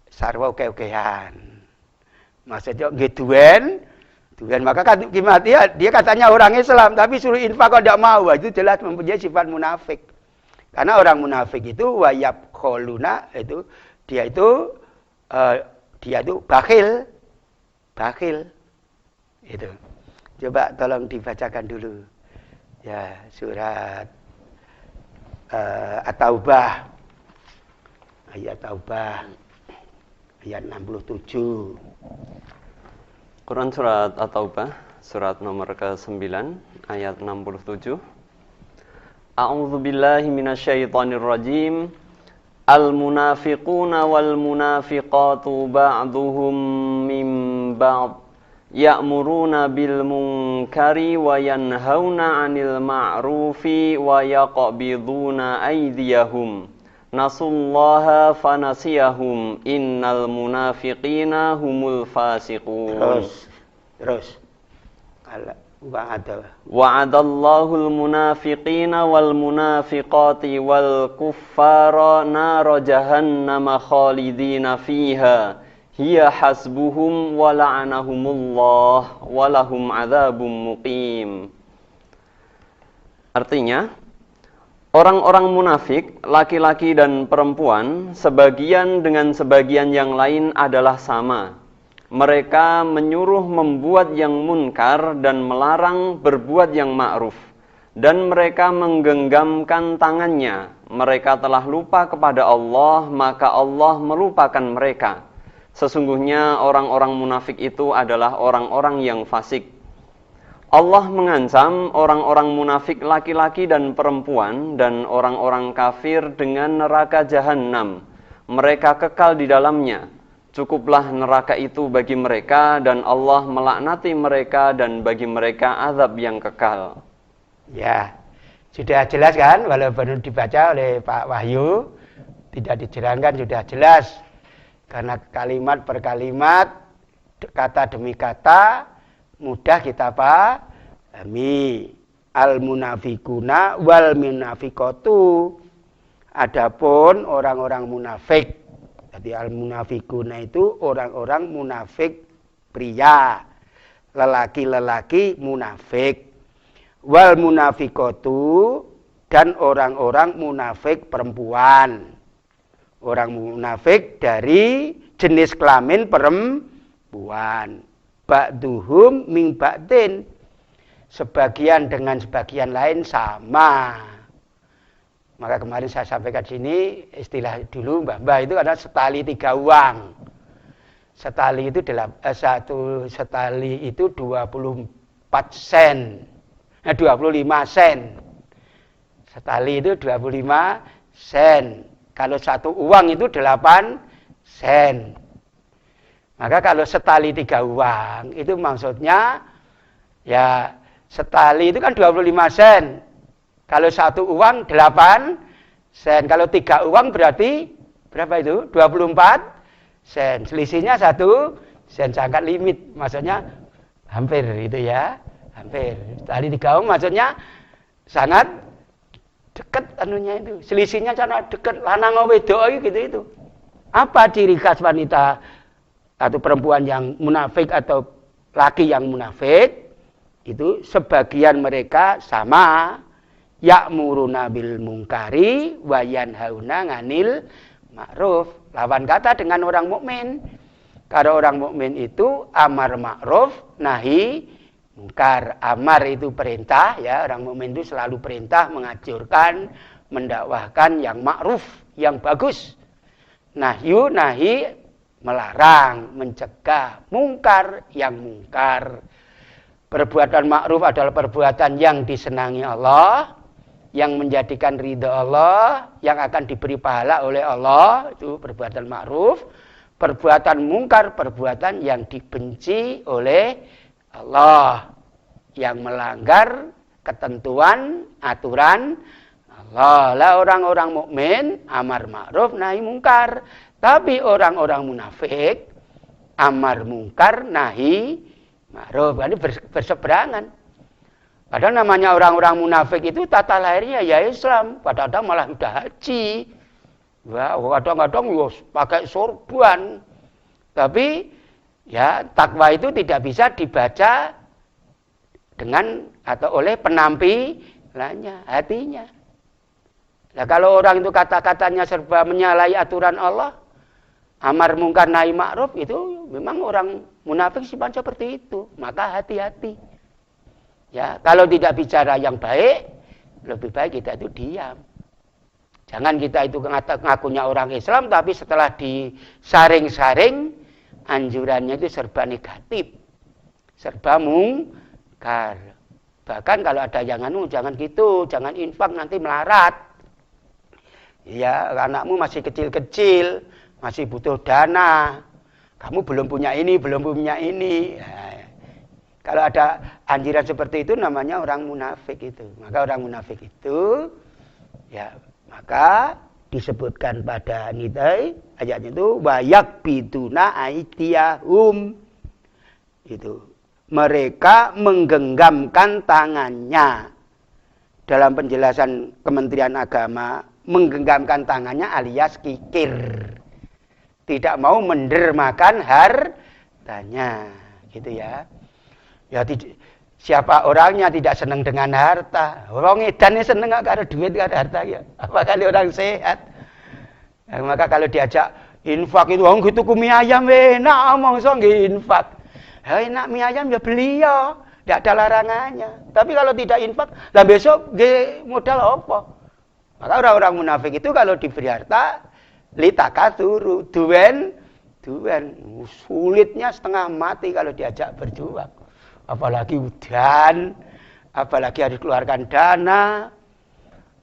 B: sarwa oke-okean. Maksudnya nggih duwen, maka dia katanya orang Islam tapi suruh infak kok tidak mau. Itu jelas mempunyai sifat munafik. Karena orang munafik itu wayab kholuna itu dia itu bakhil. Bakhil. Itu. Coba tolong dibacakan dulu. Ya, surat At-Taubah. Ayat Taubah ayat 67.
C: Quran surat At-Taubah surat nomor ke-9 ayat 67. A'udzu billahi minasyaitonir rajim. Al-munafiquna wal munafiqatu ba'duhum min ba'd ya'muruna bil munkari wa yanhauna 'anil ma'rufi wa yaqbiduna aydiyahum. Nasullaha fanasiyahum innal munafiqina humul fasiqun.
B: Terus.
C: Wa'adallahul munafiqina wal munafiqati wal kuffara nara jahannama khalidina fiha. Hiya hasbuhum wa la'anahumullah wa lahum adzabum muqim. Artinya, orang-orang munafik, laki-laki dan perempuan, sebagian dengan sebagian yang lain adalah sama. Mereka menyuruh membuat yang munkar dan melarang berbuat yang ma'ruf. Dan mereka menggenggamkan tangannya. Mereka telah lupa kepada Allah, maka Allah melupakan mereka. Sesungguhnya orang-orang munafik itu adalah orang-orang yang fasik. Allah mengancam orang-orang munafik laki-laki dan perempuan dan orang-orang kafir dengan neraka jahanam. Mereka kekal di dalamnya. Cukuplah neraka itu bagi mereka dan Allah melaknati mereka dan bagi mereka azab yang kekal.
B: Ya, sudah jelas kan? Walaupun dibaca oleh Pak Wahyu, tidak dijelaskan sudah jelas. Karena kalimat per kalimat, kata demi kata, mudah kita pahami. Al-munafikuna wal munafikatu. Adapun orang-orang munafik. Jadi al-munafikuna itu orang-orang munafik pria. Lelaki-lelaki munafik. Wal munafikatu dan orang-orang munafik perempuan. Orang munafik dari jenis kelamin perempuan. Ba'duhum min ba'din. Sebagian dengan sebagian lain sama. Maka kemarin saya sampaikan sini istilah dulu Mbah itu adalah setali 3 uang. Setali itu satu setali itu 24 sen. 25 sen. Setali itu 25 sen. Kalau satu uang itu 8 sen. Maka kalau setali 3 uang itu maksudnya ya setali itu kan 25 sen. Kalau satu uang 8 sen. Kalau 3 uang berarti berapa itu? 24 sen. Selisihnya 1 sen. Sangat limit. Maksudnya hampir itu ya. Hampir. Setali 3 uang maksudnya sangat dekat anunya itu. Selisihnya sangat dekat. Lanang wedok gitu itu. Apa ciri khas wanita atau perempuan yang munafik atau laki yang munafik? Itu sebagian mereka sama ya'muruna bil mungkari wa yanhauna 'anil ma'ruf. Lawan kata dengan orang mukmin. Kalau orang mukmin itu amar ma'ruf, nahi mungkar. Amar itu perintah ya, orang mukmin itu selalu perintah, menganjurkan, mendakwahkan yang ma'ruf, yang bagus. Nahyu, nahi, melarang, mencegah. Mungkar, yang mungkar. Perbuatan ma'ruf adalah perbuatan yang disenangi Allah, yang menjadikan ridha Allah, yang akan diberi pahala oleh Allah, itu perbuatan ma'ruf. Perbuatan mungkar, perbuatan yang dibenci oleh Allah, yang melanggar ketentuan, aturan Allah. Lah orang-orang mukmin amar ma'ruf nahi mungkar. Tapi orang-orang munafik amar mungkar nahi ma'ruf. Ini berseberangan. Padahal namanya orang-orang munafik itu tata lahirnya ya Islam. Padahal malah udah haji. Wah, kadang-kadang pakai sorban. Tapi ya takwa itu tidak bisa dibaca dengan atau oleh penampilannya, hatinya. Nah, kalau orang itu kata-katanya serba menyalahi aturan Allah, amar mungkar nahi ma'ruf, itu memang orang munafik sifat seperti itu. Maka hati-hati. Ya, kalau tidak bicara yang baik, lebih baik kita itu diam. Jangan kita itu ngakunya orang Islam, tapi setelah disaring-saring, anjurannya itu serba negatif, serba mungkar. Bahkan kalau ada yang jangan gitu, jangan infak nanti melarat. Ya, anakmu masih kecil-kecil, masih butuh dana. Kamu belum punya ini, belum punya ini. Ya, kalau ada anjuran seperti itu namanya orang munafik itu. Maka orang munafik itu ya maka disebutkan pada nidai ayatnya itu wayak biduna aitiyahum. Itu mereka menggenggamkan tangannya. Dalam penjelasan Kementerian Agama, menggenggamkan tangannya alias kikir. Tidak mau mendermakan hartanya, gitu ya. Ya siapa orangnya tidak senang dengan harta? Orang edan senang gak ada duit, gak ada harta ya. Apakah orang sehat? Ya, maka kalau diajak infak itu, gitu ku mie ayam enak, omong so infak. Ya, enak mie ayam ya beli ya, tidak ada larangannya. Tapi kalau tidak infak, lah besok modal apa? Maka orang-orang munafik itu kalau diberi harta, litakaturu, duen, sulitnya setengah mati kalau diajak berjuang. Apalagi udan, apalagi harus keluarkan dana.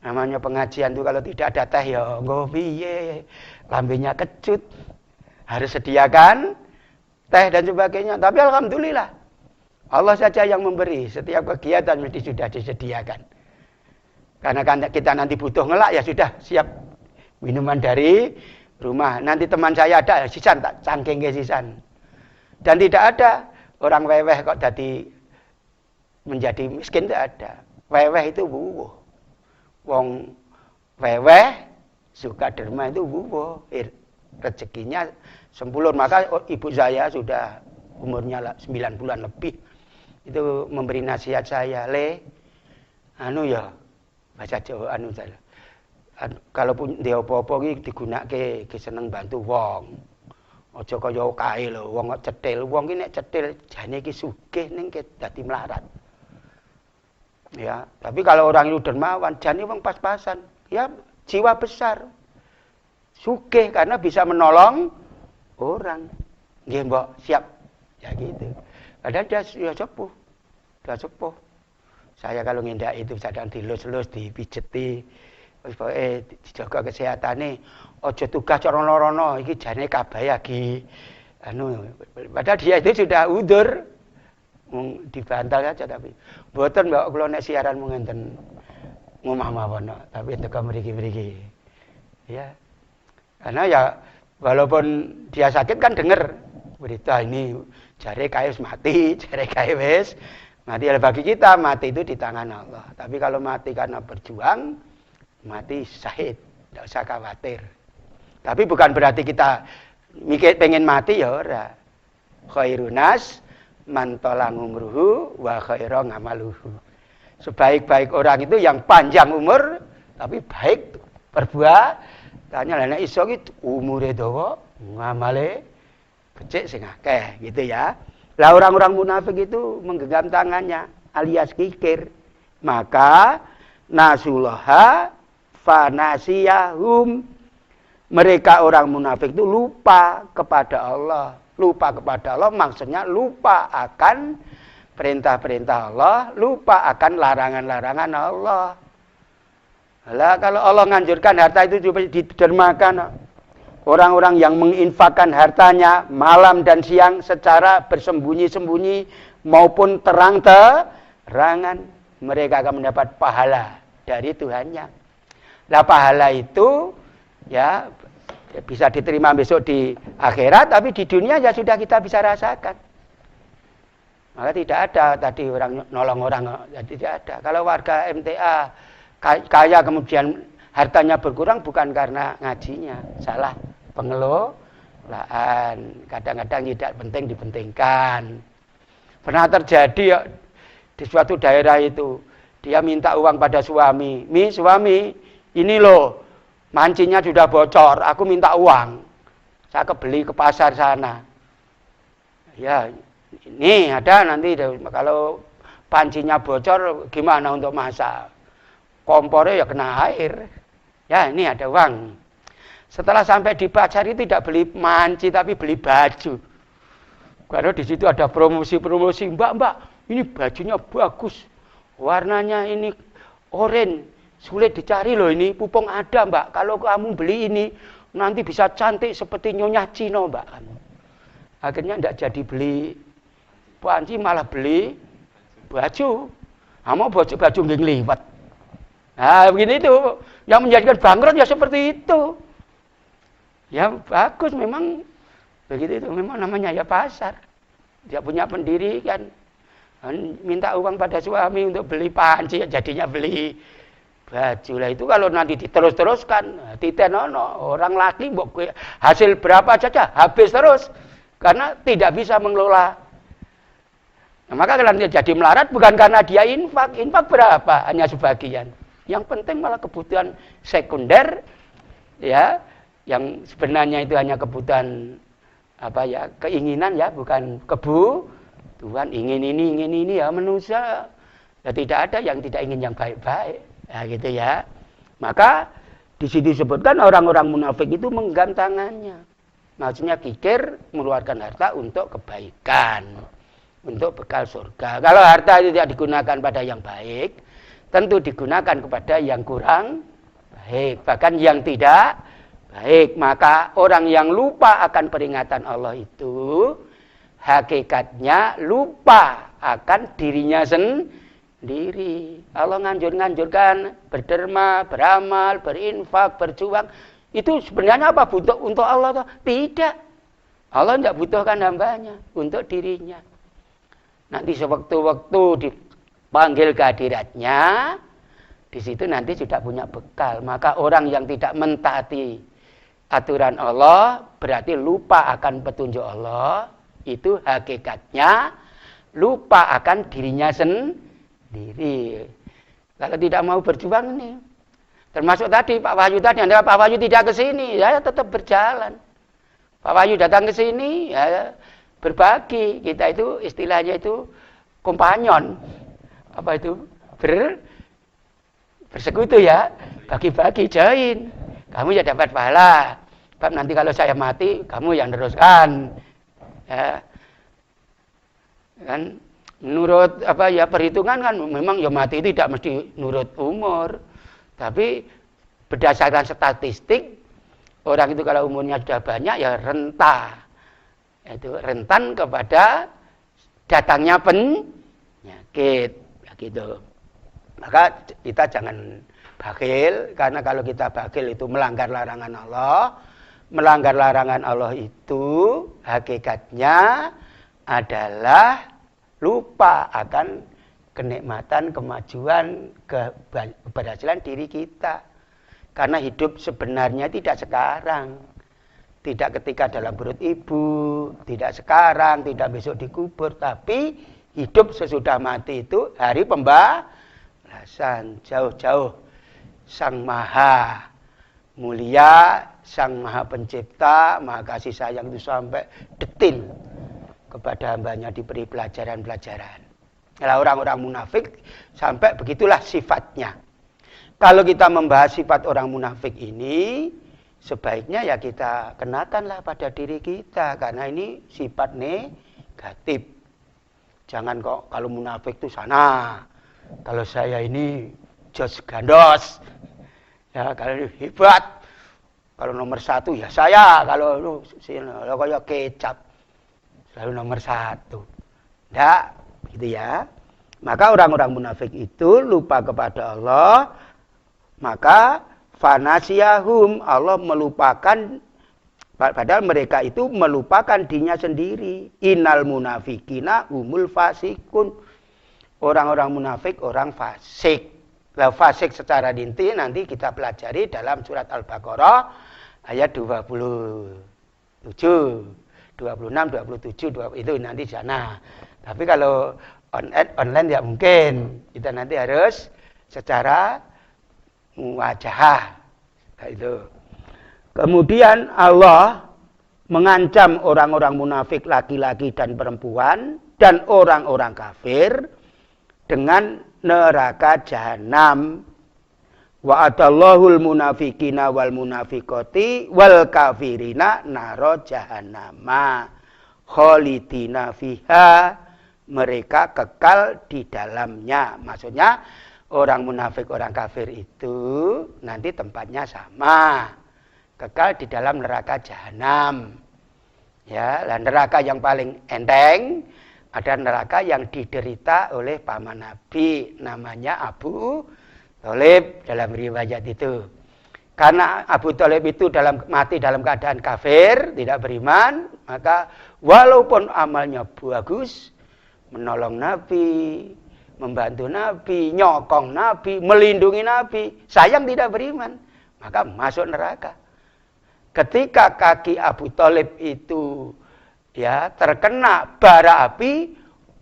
B: Namanya pengajian itu kalau tidak ada teh ya nggo piye, lambenya kecut. Harus sediakan teh dan sebagainya. Tapi alhamdulillah Allah saja yang memberi. Setiap kegiatan mesti sudah disediakan. Karena kita nanti butuh ngelak ya sudah siap minuman dari rumah. Nanti teman saya ada sisan tak cangking ke sisan. Dan tidak ada orang weweh kok jadi menjadi miskin, tidak ada. Weweh itu wuwuh. Wong weweh suka derma itu wuwuh. Rezekinya sempulur. Maka ibu saya sudah umurnya 9 bulan lebih. Itu memberi nasihat saya, Le, ya bahasa Jawa saya. Kalau pun dia apa-apa iki digunakake seneng bantu wong. Aja kaya kae lho, wong kok cetil. Wong ki nek cetil jane iki sugih ning dadi melarat. Ya, tapi kalau orang itu dermawan, jane wong pas-pasan. ya jiwa besar. Sugih karena bisa menolong orang. Nggih, Mbok, siap. Ya gitu. Padahal dia sudah sepuh. Sudah sepuh. Saya kalau ngindak itu sedang dilus-lus, dipijeti, wis pokoke dijaga kesehatane, aja tugas rono-rono, iki jane kabeh lagi padahal dia itu sudah udur. Dibantal saja tapi mboten Mbak kula nek siaran ngenten ngomah mawon, tapi teko mriki-mriki. Ya. Karena ya walaupun dia sakit kan dengar berita ini jare kae wis mati, jare kae wis mati. Bagi kita mati itu di tangan Allah. Tapi kalau mati karena berjuang, mati syahid, tidak usah khawatir. Tapi bukan berarti kita mikir pengen mati ya ora. Khairunas man tolang umruhu wa khairu ngamaluhu. Sebaik-baik orang itu yang panjang umur tapi baik berbuat. Tanya lah nek iso iki umure dawa, ngamale becik sing akeh gitu ya. Lah orang-orang munafik itu menggenggam tangannya alias kikir. Maka nasullaha fanasiyahum. Mereka orang munafik itu lupa kepada Allah. Lupa kepada Allah maksudnya lupa akan perintah-perintah Allah, lupa akan larangan-larangan Allah. Lah kalau Allah nganjurkan harta itu juga didermakan. Orang-orang yang menginfakkan hartanya malam dan siang secara bersembunyi-sembunyi maupun terang-terangan, mereka akan mendapat pahala dari Tuhannya. Lah pahala itu ya bisa diterima besok di akhirat, tapi di dunia ya sudah kita bisa rasakan. Maka tidak ada tadi orang nolong orang, ya tidak ada. Kalau warga MTA kaya kemudian hartanya berkurang bukan karena ngajinya, salah pengelolaan. Kadang-kadang tidak penting dipentingkan. Pernah terjadi ya, di suatu daerah itu, dia minta uang pada suami. Suami, ini loh, mancingnya sudah bocor, aku minta uang. Saya kebeli ke pasar sana. Ya, ini ada nanti, kalau pancinya bocor, gimana untuk masak? Kompornya ya kena air. Ya, ini ada uang. Setelah sampai di pasar itu tidak beli manci tapi beli baju. Karena di situ ada promosi-promosi, Mbak, ini bajunya bagus. Warnanya ini oranye, sulit dicari loh ini. Pupung ada, Mbak. Kalau kamu beli ini nanti bisa cantik seperti Nyonya Cino, Mbak. Akhirnya tidak jadi beli panci, malah beli baju. Mau baju nggih liwat. Nah, begini itu. Yang menjadikan bangkrut ya seperti itu. Ya bagus memang begitu itu. Memang namanya ya pasar. Dia punya pendirian. Minta uang pada suami untuk beli panci, jadinya beli baju. Lah itu kalau nanti diterus-teruskan, titenono, orang laki hasil berapa saja habis terus. Karena tidak bisa mengelola. Nah, maka kalau dia jadi melarat bukan karena dia infak. Infak berapa? Hanya sebagian. Yang penting malah kebutuhan sekunder, ya, yang sebenarnya itu hanya kebutuhan apa ya, keinginan ya, bukan kebutuhan. Ingin ini ya manusia. Ya tidak ada yang tidak ingin yang baik-baik. Ya gitu ya. Maka di sini disebutkan orang-orang munafik itu menggenggam tangannya. Maksudnya kikir mengeluarkan harta untuk kebaikan, untuk bekal surga. Kalau harta itu tidak digunakan pada yang baik, tentu digunakan kepada yang kurang baik, bahkan yang tidak baik. Maka orang yang lupa akan peringatan Allah itu hakikatnya lupa akan dirinya sendiri. Allah nganjurkan berderma, beramal, berinfak, berjuang. Itu sebenarnya apa? Untuk Allah? Tidak. Allah tidak butuhkan hambanya untuk dirinya. Nanti sewaktu-waktu dipanggil ke hadiratnya, di situ nanti sudah punya bekal. Maka orang yang tidak mentaati aturan Allah berarti lupa akan petunjuk Allah. Itu hakikatnya lupa akan dirinya sendiri. Kalau tidak mau berjuang nih, termasuk tadi Pak Wahyu tadi, adalah Pak Wahyu tidak ke sini, ya tetap berjalan. Pak Wahyu datang ke sini, ya berbagi. Kita itu istilahnya itu kompanyon. Apa itu? bersekutu ya, bagi-bagi, join. Kamu ya dapat pahala. Sebab nanti kalau saya mati, kamu yang teruskan. Ya. Kan menurut perhitungan kan memang ya mati itu tidak mesti nurut umur. Tapi berdasarkan statistik, orang itu kalau umurnya sudah banyak ya rentan kepada datangnya penyakit, gitu. Maka kita jangan bakhil, karena kalau kita bakhil itu melanggar larangan Allah. Melanggar larangan Allah itu hakikatnya adalah lupa akan kenikmatan, kemajuan, keberhasilan diri kita. Karena hidup sebenarnya tidak sekarang. Tidak ketika dalam perut ibu, tidak sekarang, tidak besok dikubur, tapi hidup sesudah mati itu hari pembalasan. Jauh-jauh Sang Maha Mulia, Sang Maha Pencipta, Maha Kasih Sayang itu sampai detil kepada hambanya diberi pelajaran-pelajaran. Nah, orang-orang munafik sampai begitulah sifatnya. Kalau kita membahas sifat orang munafik ini, sebaiknya ya kita kenakanlah pada diri kita, karena ini sifat negatif. Jangan kok kalau munafik itu sana, kalau saya ini jos gandos, ya kalau hebat, kalau nomor 1 ya saya, kalau kayak kecap, selalu nomor 1. Nggak, gitu ya. Maka orang-orang munafik itu lupa kepada Allah, maka fanasiyahum, Allah melupakan, padahal mereka itu melupakan dirinya sendiri. Innal munafikina humul fasikun. Orang-orang munafik orang fasik. Lah fasik secara rinci nanti kita pelajari dalam surat Al-Baqarah ayat 27, 26, 27, itu nanti di sana. Tapi kalau online ya mungkin kita nanti harus secara muwajahah. Nah, itu. Kemudian Allah mengancam orang-orang munafik laki-laki dan perempuan dan orang-orang kafir dengan neraka jahanam. Wa atallahul munafikina wal munafikoti wal kafirina naro jahannama khalidina fiha, mereka kekal di dalamnya. Maksudnya orang munafik, orang kafir itu nanti tempatnya sama, kekal di dalam neraka jahanam. Ya, dan neraka yang paling enteng ada neraka yang diderita oleh paman Nabi, namanya Abu Thalib dalam riwayat itu. Karena Abu Thalib itu mati dalam keadaan kafir, tidak beriman, maka walaupun amalnya bagus, menolong Nabi, membantu Nabi, nyokong Nabi, melindungi Nabi, sayang tidak beriman, maka masuk neraka. Ketika kaki Abu Thalib itu ya terkena bara api,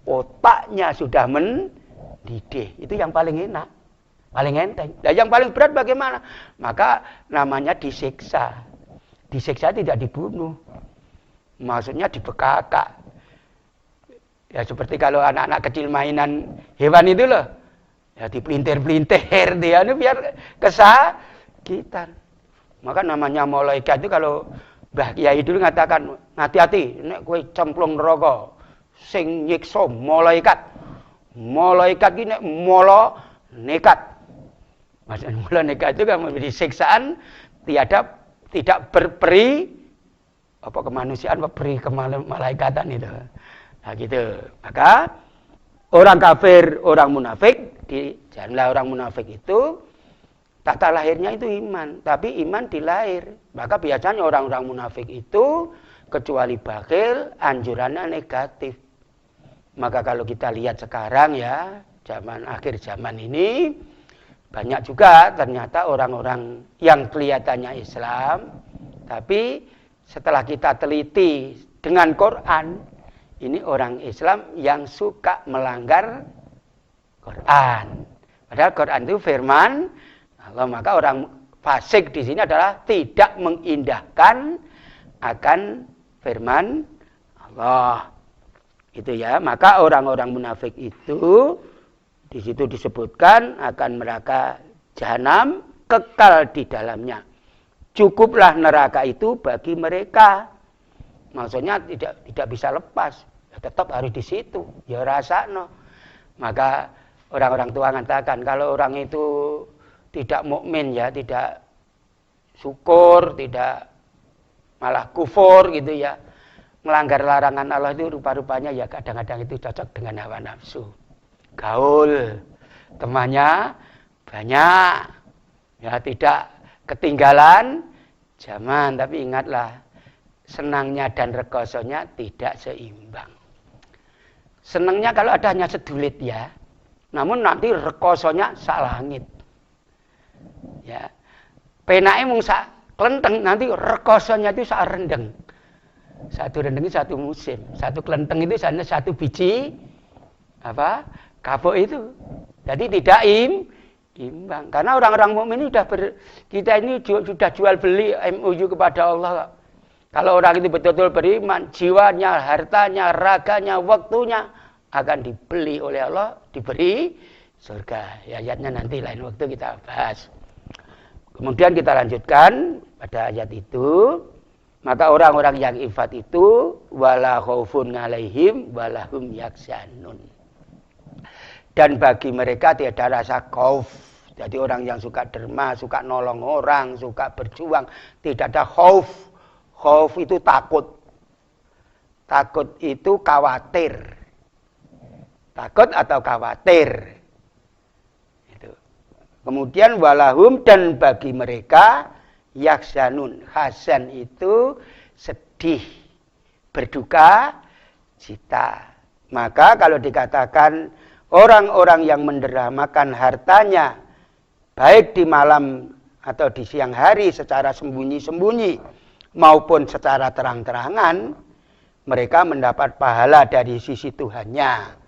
B: otaknya sudah mendidih. Itu yang paling enak, paling enteng. Dan yang paling berat bagaimana? Maka namanya disiksa. Disiksa tidak dibunuh, maksudnya dibekakak. Ya seperti kalau anak-anak kecil mainan hewan itu loh, ya dipelintir-pelintir dia ini biar kesakitan. Maka namanya malaikat itu, kalau Mbah Kiai dulu mengatakan, hati-hati, nek kowe cemplung neraka, sing nyiksa malaikat. Malaikat iki nek molo nekat. Maksudnya molo nekat itu kan memberi siksaan tidak berperi kemanusiaan, berperi kemalaikatan itu. Nah gitu. Maka orang kafir, orang munafik, janganlah orang munafik itu tata lahirnya itu iman, tapi iman dilahir. Maka biasanya orang-orang munafik itu kecuali bakhil, anjurannya negatif. Maka kalau kita lihat sekarang ya, akhir zaman ini, banyak juga ternyata orang-orang yang kelihatannya Islam, tapi setelah kita teliti dengan Quran, ini orang Islam yang suka melanggar Quran. Padahal Quran itu firman Allah, maka orang fasik di sini adalah tidak mengindahkan akan firman Allah. Itu ya, maka orang-orang munafik itu di situ disebutkan akan neraka jahanam, kekal di dalamnya. Cukuplah neraka itu bagi mereka. Maksudnya tidak bisa lepas, tetap harus di situ. Ya rasakno. Maka orang-orang tua mengatakan kalau orang itu tidak mukmin ya, tidak syukur, tidak malah kufur gitu ya, melanggar larangan Allah itu rupa-rupanya ya kadang-kadang itu cocok dengan hawa nafsu. Gaul, temannya banyak, ya tidak ketinggalan zaman, tapi ingatlah senangnya dan rekosonya tidak seimbang. Senangnya kalau adanya sedulit ya, namun nanti rekosonya sak langit. Ya, penake mung sak klenteng, nanti rekosonya itu sak rendeng. Satu rendeng itu satu musim, satu klenteng itu satu biji kapuk itu. Jadi tidak imbang. Karena orang-orang mukmin ini kita ini sudah jual beli MOU kepada Allah. Kalau orang itu betul-betul beriman, jiwanya, hartanya, raganya, waktunya akan dibeli oleh Allah, diberi surga. Ya, ayatnya nanti lain waktu kita bahas. Kemudian kita lanjutkan pada ayat itu. Maka orang-orang yang ifat itu wala khaufun 'alaihim walahum yaksanun. Dan bagi mereka tidak ada rasa khauf. Jadi orang yang suka derma, suka nolong orang, suka berjuang, tidak ada khauf. Khauf itu takut. Takut itu khawatir. Takut atau khawatir. Itu. Kemudian walahum dan bagi mereka yaksanun. Hasan itu sedih, berduka cita. Maka kalau dikatakan orang-orang yang mendermakan hartanya baik di malam atau di siang hari secara sembunyi-sembunyi maupun secara terang-terangan, mereka mendapat pahala dari sisi Tuhannya.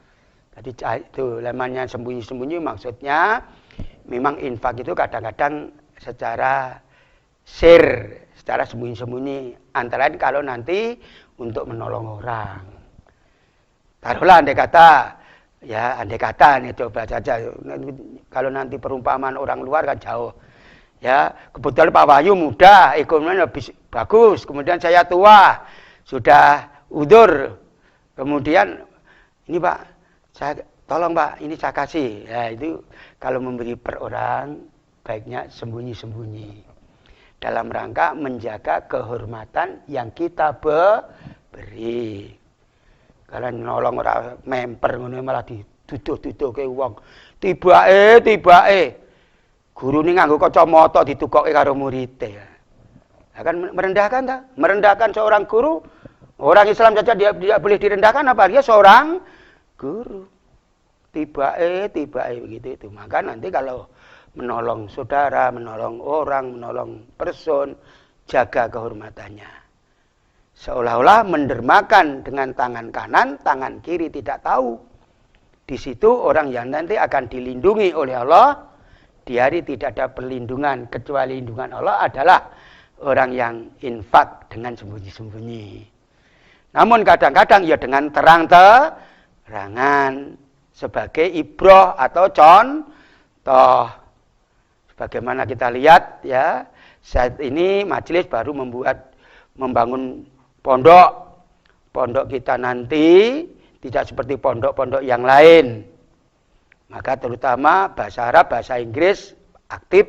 B: Jadi itu namanya sembunyi-sembunyi, maksudnya memang infak itu kadang-kadang secara secara sembunyi-sembunyi, antara lain kalau nanti untuk menolong orang. Taruhlah andai kata nih, coba saja kalau nanti perumpamaan orang luar kan jauh. Ya, kebetulan Pak Wahyu muda, ekonominya lebih bagus, kemudian saya tua, sudah udur. Kemudian ini Pak, tolong Pak, ini saya kasih. Ya, itu kalau memberi per orang baiknya sembunyi-sembunyi. Dalam rangka menjaga kehormatan yang kita beri. Kalau nolong orang memper ngono malah dituduh-tuduh ke wong. Tibake. Guru ini nganggo kacamata ditukoke karo murid-e. Akan merendahkan tak? Merendahkan seorang guru. Orang Islam saja dia boleh direndahkan, apa dia seorang guru. Tibake begitu itu. Maka nanti kalau menolong saudara, menolong orang, menolong person, jaga kehormatannya. Seolah-olah mendermakan dengan tangan kanan, tangan kiri tidak tahu. Di situ orang yang nanti akan dilindungi oleh Allah, di hari tidak ada perlindungan kecuali lindungan Allah adalah orang yang infak dengan sembunyi-sembunyi. Namun kadang-kadang ya dengan terang-terangan sebagai ibrah atau contoh. Bagaimana kita lihat ya, saat ini majelis baru membangun pondok. Pondok kita nanti tidak seperti pondok-pondok yang lain. Maka terutama bahasa Arab, bahasa Inggris aktif.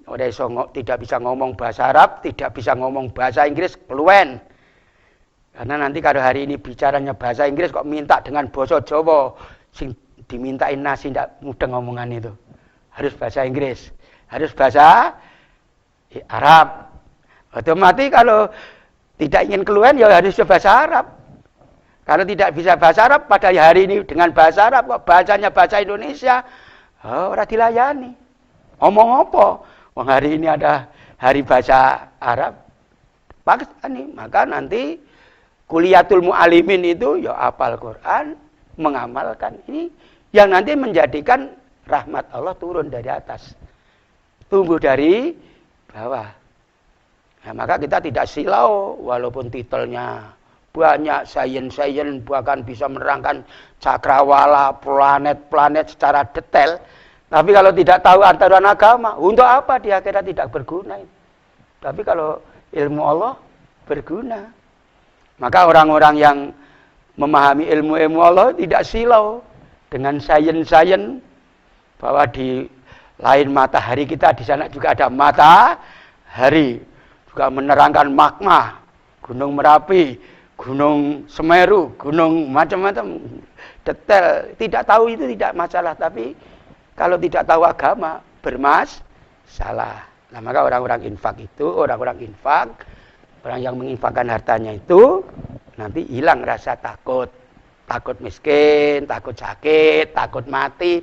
B: Tidak bisa ngomong bahasa Arab, tidak bisa ngomong bahasa Inggris fluent. Karena nanti kalau hari ini bicaranya bahasa Inggris kok minta dengan basa Jawa, sing dimintain nasi tidak mudah ngomongan itu. Harus bahasa Inggris, harus bahasa Arab. Otomatis kalau tidak ingin keluar ya harus bahasa Arab. Kalau tidak bisa bahasa Arab pada hari ini dengan bahasa Arab kok bahasanya bahasa Indonesia, ora dilayani. Omong apa? Wong hari ini ada hari bahasa Arab. Pakistani, maka nanti kuliatul mu'alimin itu ya hafal Quran, mengamalkan ini yang nanti menjadikan rahmat Allah turun dari atas, tumbuh dari bawah. Nah, maka kita tidak silau walaupun titelnya banyak sains, bahkan bisa menerangkan cakrawala, planet-planet secara detail. Tapi kalau tidak tahu aturan agama, untuk apa di akhirat tidak berguna. Tapi kalau ilmu Allah berguna. Maka orang-orang yang memahami ilmu-ilmu Allah tidak silau dengan sains-sains bahwa di lain matahari kita, di sana juga ada matahari, juga menerangkan magma, Gunung Merapi, Gunung Semeru, gunung macam-macam detail. Tidak tahu itu tidak masalah, tapi kalau tidak tahu agama bermasalah. Nah, maka orang-orang infak itu, orang yang menginfakkan hartanya itu nanti hilang rasa takut. Takut miskin, takut sakit, takut mati.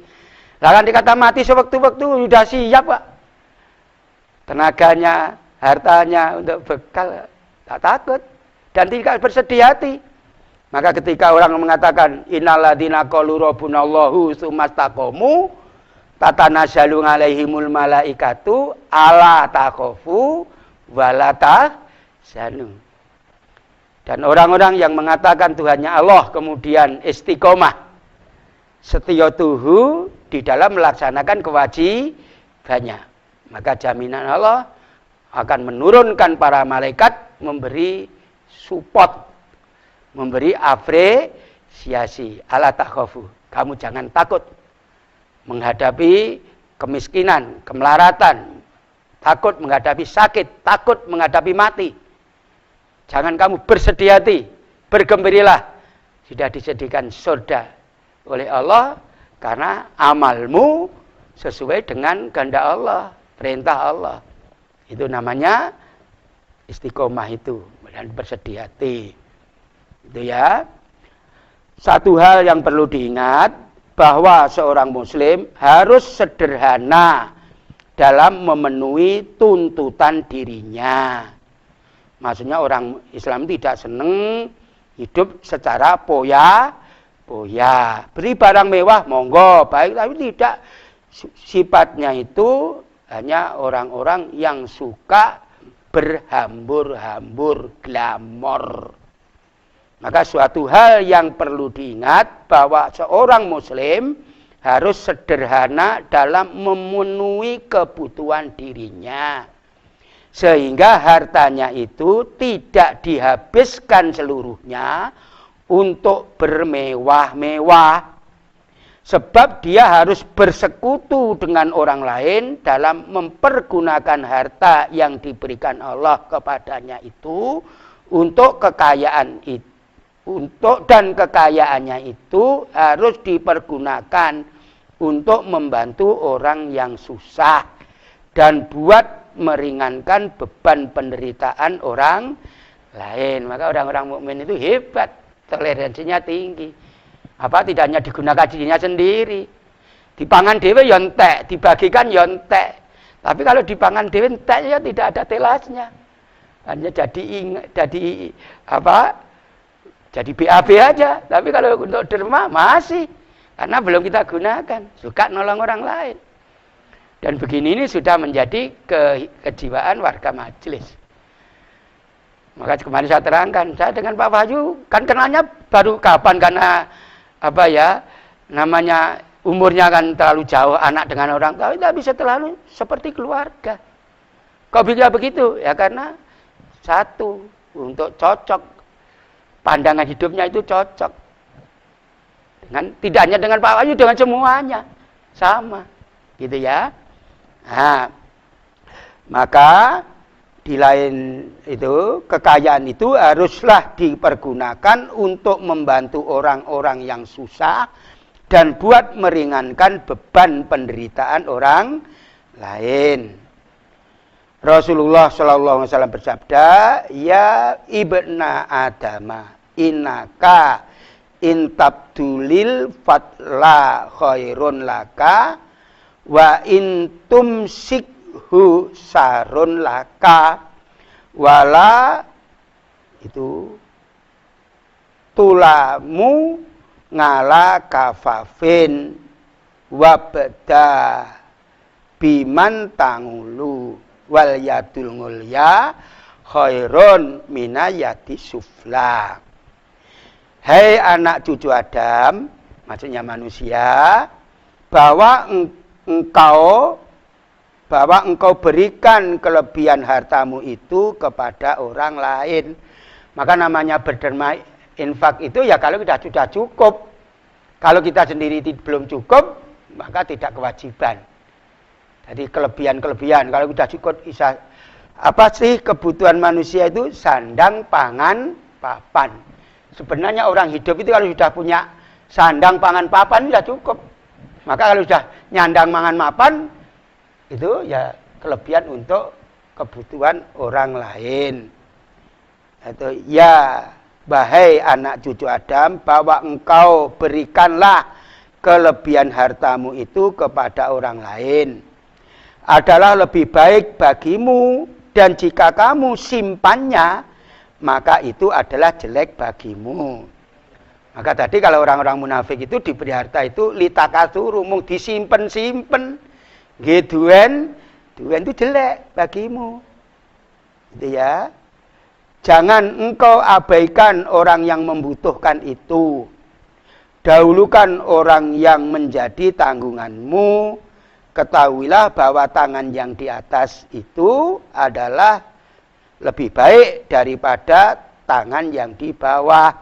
B: Lah kan dikata mati sewaktu-waktu sudah siap, Pak. Tenaganya, hartanya untuk bekal, tak takut dan tidak bersedih hati. Maka ketika orang mengatakan innalladzina qalu rabbunallahu tsumastaqamu tatanazzalu alaihimul malaikatu alla takhafu wala tahzanu. Dan orang-orang yang mengatakan Tuhannya Allah kemudian istiqomah setia tuhu di dalam melaksanakan kewajibannya, maka jaminan Allah akan menurunkan para malaikat memberi support, memberi apresiasi. Ala takhafu, kamu jangan takut menghadapi kemiskinan, kemelaratan, takut menghadapi sakit, takut menghadapi mati. Jangan kamu bersedih hati, bergembirilah, sudah disediakan surga oleh Allah karena amalmu sesuai dengan kehendak Allah, perintah Allah. Itu namanya istiqomah itu, dan bersedih hati. Itu ya. Satu hal yang perlu diingat, bahwa seorang muslim harus sederhana dalam memenuhi tuntutan dirinya. Maksudnya orang Islam tidak senang hidup secara poya-poya. Beri barang mewah, monggo, baik, tapi tidak. Sifatnya itu hanya orang-orang yang suka berhambur-hambur, glamor. Maka suatu hal yang perlu diingat bahwa seorang muslim harus sederhana dalam memenuhi kebutuhan dirinya. Sehingga hartanya itu tidak dihabiskan seluruhnya untuk bermewah-mewah. Sebab dia harus bersekutu dengan orang lain dalam mempergunakan harta yang diberikan Allah kepadanya itu untuk kekayaan itu. Dan kekayaannya itu harus dipergunakan untuk membantu orang yang susah dan buat meringankan beban penderitaan orang lain. Maka orang-orang mukmin itu hebat, toleransinya tinggi. Apa tidak hanya digunakan dirinya sendiri. Dipangan dhewe ya entek, dibagikan ya entek. Tapi kalau dipangan dhewe entek ya tidak ada telasnya. Hanya jadi BAB aja. Tapi kalau untuk derma masih, karena belum kita gunakan. Suka nolong orang lain. Dan begini ini sudah menjadi kejiwaan warga majelis. Maka kemarin saya terangkan, saya dengan Pak Wahyu kan kenalnya baru kapan, karena namanya umurnya kan terlalu jauh, anak dengan orang tua, tidak bisa terlalu seperti keluarga. Kok bisa begitu? Ya karena satu, untuk cocok, pandangan hidupnya itu cocok. Tidak hanya dengan Pak Wahyu, dengan semuanya sama, gitu ya. Nah, maka di lain itu, kekayaan itu haruslah dipergunakan untuk membantu orang-orang yang susah dan buat meringankan beban penderitaan orang lain. Rasulullah sallallahu alaihi wasallam bersabda, "Ya ibna Adama, innaka intabdulil fatla khairun laka wa intum sikhu sarun laka wala itu tulamu ngala kafafin wabda biman tangulu wal yadul ngulya khairun minayati sufla." Hei anak cucu Adam, maksudnya manusia, bahwa engkau berikan kelebihan hartamu itu kepada orang lain. Maka namanya berderma infak itu ya kalau kita sudah cukup. Kalau kita sendiri belum cukup, maka tidak kewajiban. Jadi kelebihan-kelebihan. Kalau kita cukup, apa sih kebutuhan manusia itu? Sandang, pangan, papan. Sebenarnya orang hidup itu kalau sudah punya sandang, pangan, papan, sudah cukup. Maka kalau sudah nyandang, pangan, papan, itu ya kelebihan untuk kebutuhan orang lain. Atau ya, wahai anak cucu Adam, bahwa engkau berikanlah kelebihan hartamu itu kepada orang lain. Adalah lebih baik bagimu, dan jika kamu simpannya, maka itu adalah jelek bagimu. Maka tadi kalau orang-orang munafik itu diberi harta itu litakasuru, mung disimpen-simpen. Duen itu jelek bagimu. Gitu ya. Jangan engkau abaikan orang yang membutuhkan itu. Dahulukan orang yang menjadi tanggunganmu. Ketahuilah bahwa tangan yang di atas itu adalah lebih baik daripada tangan yang di bawah.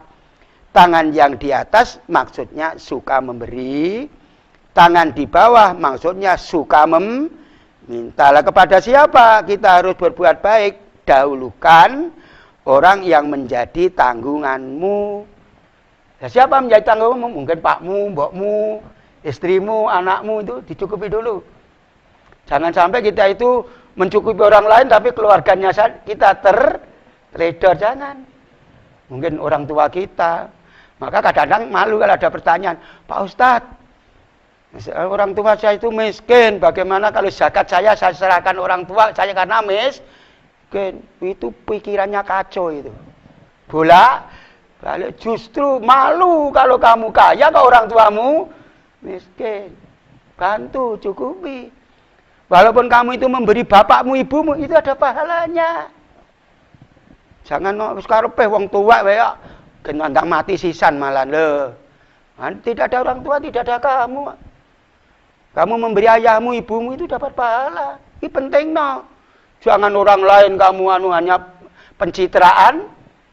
B: Tangan yang di atas maksudnya suka memberi. Tangan di bawah maksudnya suka memintalah. Kepada siapa kita harus berbuat baik? Dahulukan orang yang menjadi tanggunganmu. Ya, siapa menjadi tanggunganmu? Mungkin pakmu, mbokmu, istrimu, anakmu, itu dicukupi dulu. Jangan sampai kita itu mencukupi orang lain tapi keluarganya kita terledor, jangan. Mungkin orang tua kita. Maka kadang-kadang malu kalau ada pertanyaan, Pak Ustadz, orang tua saya itu miskin, bagaimana kalau zakat saya serahkan orang tua saya karena miskin? Itu pikirannya kacau itu. Balik justru malu kalau kamu kaya, kalau orang tuamu miskin. Bantu, cukupi. Walaupun kamu itu memberi bapakmu, ibumu, itu ada pahalanya. Jangan sekarang wong tua ya, gendang mati sisan malah le. Tidak ada orang tua, tidak ada kamu. Kamu memberi ayahmu, ibumu itu dapat pahala. Ini penting no. Jangan orang lain kamu hanya pencitraan,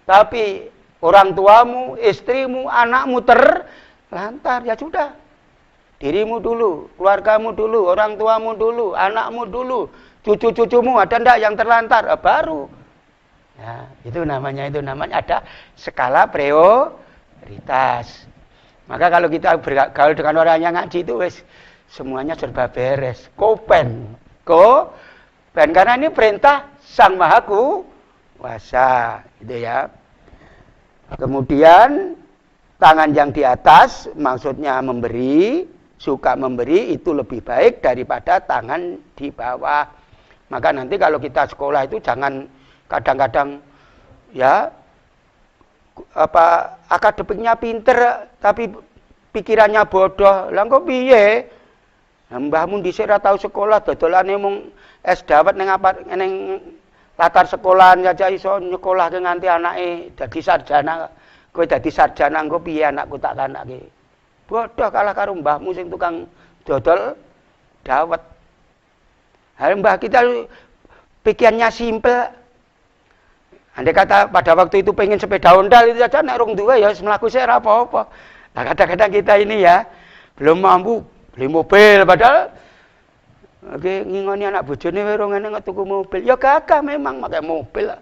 B: tapi orang tuamu, istrimu, anakmu terlantar, ya sudah. Dirimu dulu, keluargamu dulu, orang tuamu dulu, anakmu dulu, cucu-cucumu ada ndak yang terlantar? Baru. Ya, itu namanya ada skala prioritas. Maka kalau kita bergaul dengan orang yang ngaji itu wis semuanya serba beres. Kopen karena ini perintah Sang Maha Kuasa, gitu ya. Kemudian tangan yang di atas maksudnya memberi, suka memberi itu lebih baik daripada tangan di bawah. Maka nanti kalau kita sekolah itu jangan kadang-kadang ya akademiknya pinter tapi pikirannya bodoh. Lah kok piye? Mbahmu dhisik ra tau sekolah dodolane mung es dawet ning latar sekolahan aja iso nyekolahke nganti anake dadi sarjana. Kowe dadi sarjana engko piye anakku tak kanake? Bodoh kalah karo mbahmu sing tukang dodol dawet. Hal mbah kita pikirannya simpel. Andai kata pada waktu itu pengen sepeda ondal itu saja nek rong duwe ya wis mlaku sik ora apa-apa. Nah kadang-kadang kita ini ya belum mampu beli mobil padahal ngingoni anak bojone wae ora ngene tuku mobil. Ya gagah memang pakai mobil.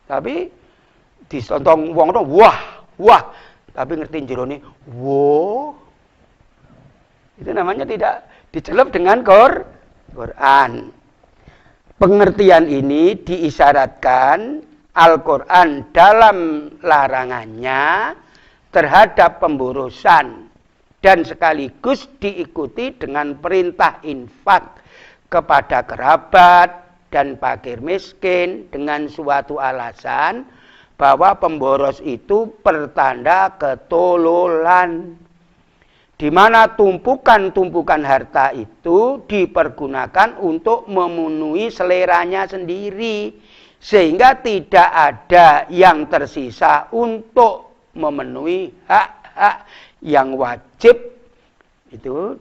B: Tapi disontong wong wah. Tapi ngerti jerone wow. Itu namanya tidak dicelup dengan Quran. Pengertian ini diisyaratkan Al-Quran dalam larangannya terhadap pemborosan dan sekaligus diikuti dengan perintah infak kepada kerabat dan fakir miskin dengan suatu alasan bahwa pemboros itu pertanda ketololan, di mana tumpukan-tumpukan harta itu dipergunakan untuk memenuhi seleranya sendiri, sehingga tidak ada yang tersisa untuk memenuhi hak-hak yang wajib itu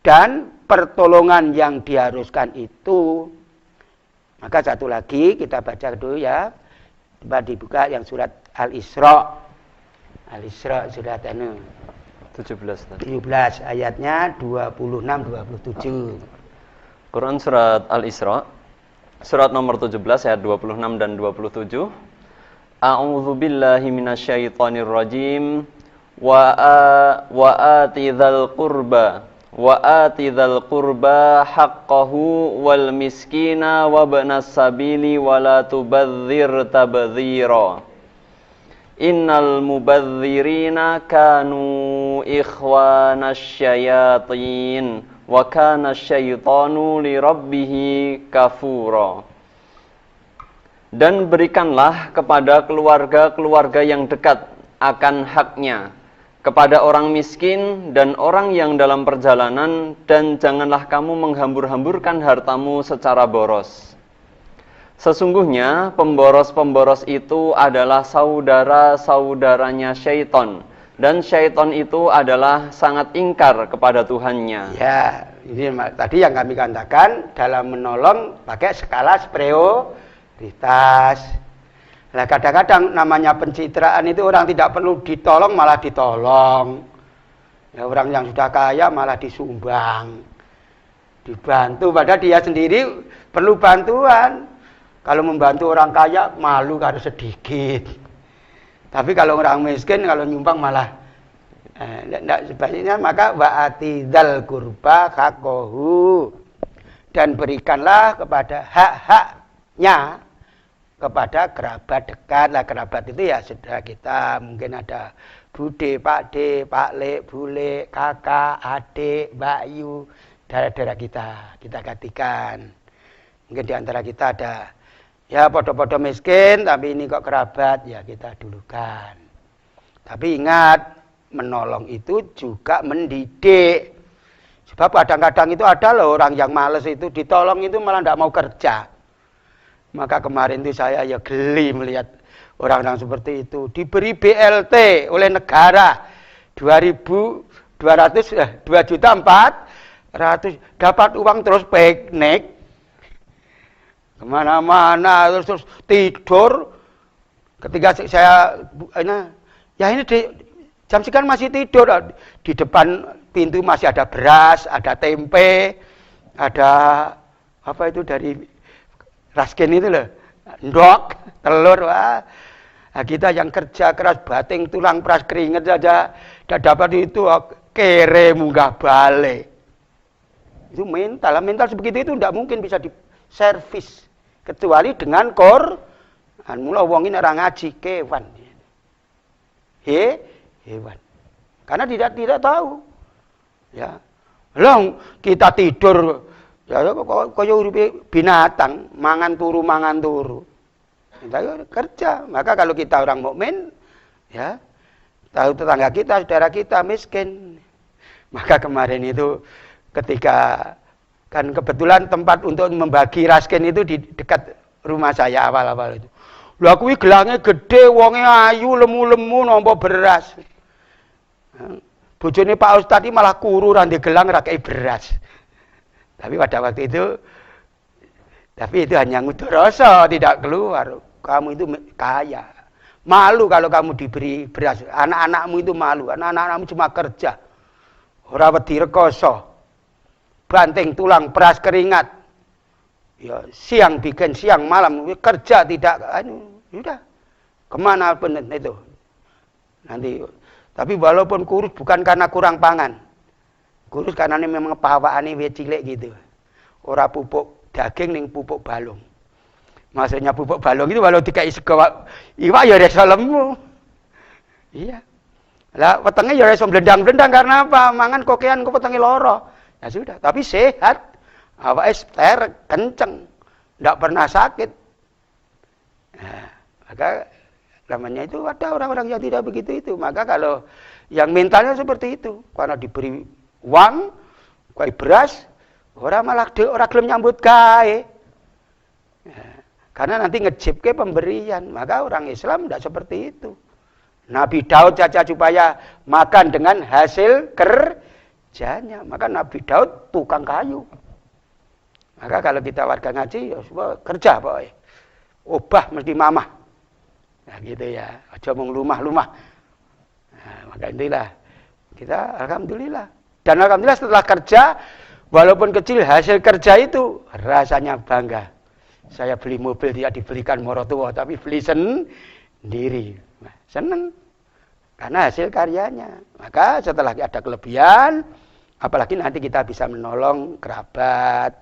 B: dan pertolongan yang diharuskan itu. Maka satu lagi kita baca dulu ya. Coba dibuka yang surat Al-Isra. Al-Isra surat
C: 17
B: ayatnya 26-27.
C: Quran surat Al-Isra surat nomor 17 ayat 26 dan 27. A'udzu billahi minasyaitonir rajim. Wa atidzal qurba haqqahu wal miskina wabnas sabili wala tubadzir tabdzira. Innal mubadzirina kanu ikhwanasy syayatin wa kana syaitanu lirabbihi kafura. Dan berikanlah kepada keluarga-keluarga yang dekat akan haknya, kepada orang miskin dan orang yang dalam perjalanan, dan janganlah kamu menghambur-hamburkan hartamu secara boros. Sesungguhnya pemboros-pemboros itu adalah saudara-saudaranya syaitan, dan syaitan itu adalah sangat ingkar kepada Tuhannya.
B: Ya, ini tadi yang kami katakan dalam menolong pakai skala prioritas. Nah, kadang-kadang namanya pencitraan itu orang tidak perlu ditolong malah ditolong. Ya, orang yang sudah kaya malah disumbang, dibantu, padahal dia sendiri perlu bantuan. Kalau membantu orang kaya malu kalau sedikit. Tapi kalau orang miskin kalau nyumbang malah tidak sebaliknya. Maka wa'atidal kurba haqqahu, dan berikanlah kepada hak-haknya kepada kerabat dekat. Lah kerabat itu ya saudara kita, mungkin ada bude, pakde, pakle, bule, kakak, adik, bayu, darah-darah kita gantikan. Mungkin di antara kita ada ya podo-podo miskin, tapi ini kok kerabat, ya kita dulukan. Tapi ingat, menolong itu juga mendidik. Sebab kadang-kadang itu ada loh orang yang males itu, ditolong itu malah tidak mau kerja. Maka kemarin itu saya ya geli melihat orang-orang seperti itu. Diberi BLT oleh negara 2.400, dapat uang terus piknik kemana-mana, terus tidur. Ketika saya ya ini jam sekian masih tidur, di depan pintu masih ada beras, ada tempe, ada apa itu dari raskin itu loh, ndok, telur. Wah. Nah, kita yang kerja keras, bating tulang peras keringet saja tidak dapat itu, kere munggah balik. Itu mental sebegitu itu tidak mungkin bisa diservis kecuali dengan mula wong ini orang ngaji kewan. Hewan. Karena tidak tahu. Ya. Long kita tidur ya kaya uripe binatang, mangan turu. Kita kerja. Maka kalau kita orang mukmin ya, tahu tetangga kita, saudara kita miskin. Maka kemarin itu ketika kan kebetulan tempat untuk membagi raskin itu di dekat rumah saya awal-awal itu. Lah kuwi gelange gede, wonge ayu, lemu-lemu nampa beras. Bojone Pak Ustadz malah kuru ra ndek gelang ra kei beras. Tapi pada waktu itu hanya ngudoroso, tidak keluar. Kamu itu kaya. Malu kalau kamu diberi beras. Anak-anakmu itu malu. Anak-anakmu cuma kerja. Ora wedi rekoso. Banting tulang, peras keringat. Ya, siang bikin, siang malam kerja tidak sudah. Kemana pun itu. Nanti tapi walaupun kurus bukan karena kurang pangan. Kurus karena ini memang pawaane wis cilik gitu. Ora pupuk daging ning pupuk balung. Maksudnya pupuk balung itu walau dikai sego iwak ya reso lemu. Iya. Lah wetenge ya reso blendang-blendang karena apa? Mangan kokean kok wetenge loro. Ya sudah, tapi sehat. Awake ster kenceng. Enggak pernah sakit. Nah, maka namanya itu ada orang-orang yang tidak begitu itu. Maka kalau yang mentalnya seperti itu, karena diberi uang, kue beras, orang malah orang gelem nyambut gawe. Nah, karena nanti ngejip ke pemberian. Maka orang Islam tidak seperti itu. Nabi Daud saja supaya makan dengan hasil kerja. kerjanya. Maka Nabi Daud tukang kayu. Maka kalau kita warga ngaji, ya semua kerja pokoknya. Obah mesti mamah. Nah gitu ya. Aja mau lumah-lumah. Nah, maka inilah kita alhamdulillah. Dan alhamdulillah setelah kerja, walaupun kecil hasil kerja itu rasanya bangga. Saya beli mobil tidak dibelikan morotua, tapi beli sendiri. Nah, seneng. Karena hasil karyanya. Maka setelah ada kelebihan, apalagi nanti kita bisa menolong kerabat,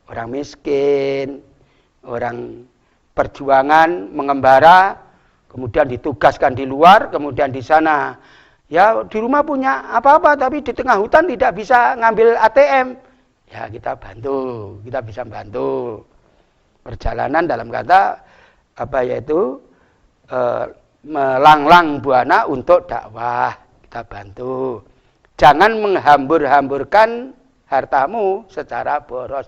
B: orang miskin, orang perjuangan, mengembara, kemudian ditugaskan di luar, kemudian di sana, ya di rumah punya apa-apa, tapi di tengah hutan tidak bisa ngambil ATM. Ya kita bantu, kita bisa bantu. Perjalanan dalam kata, apa yaitu, melanglang buana untuk dakwah, kita bantu. Jangan menghambur-hamburkan hartamu secara boros.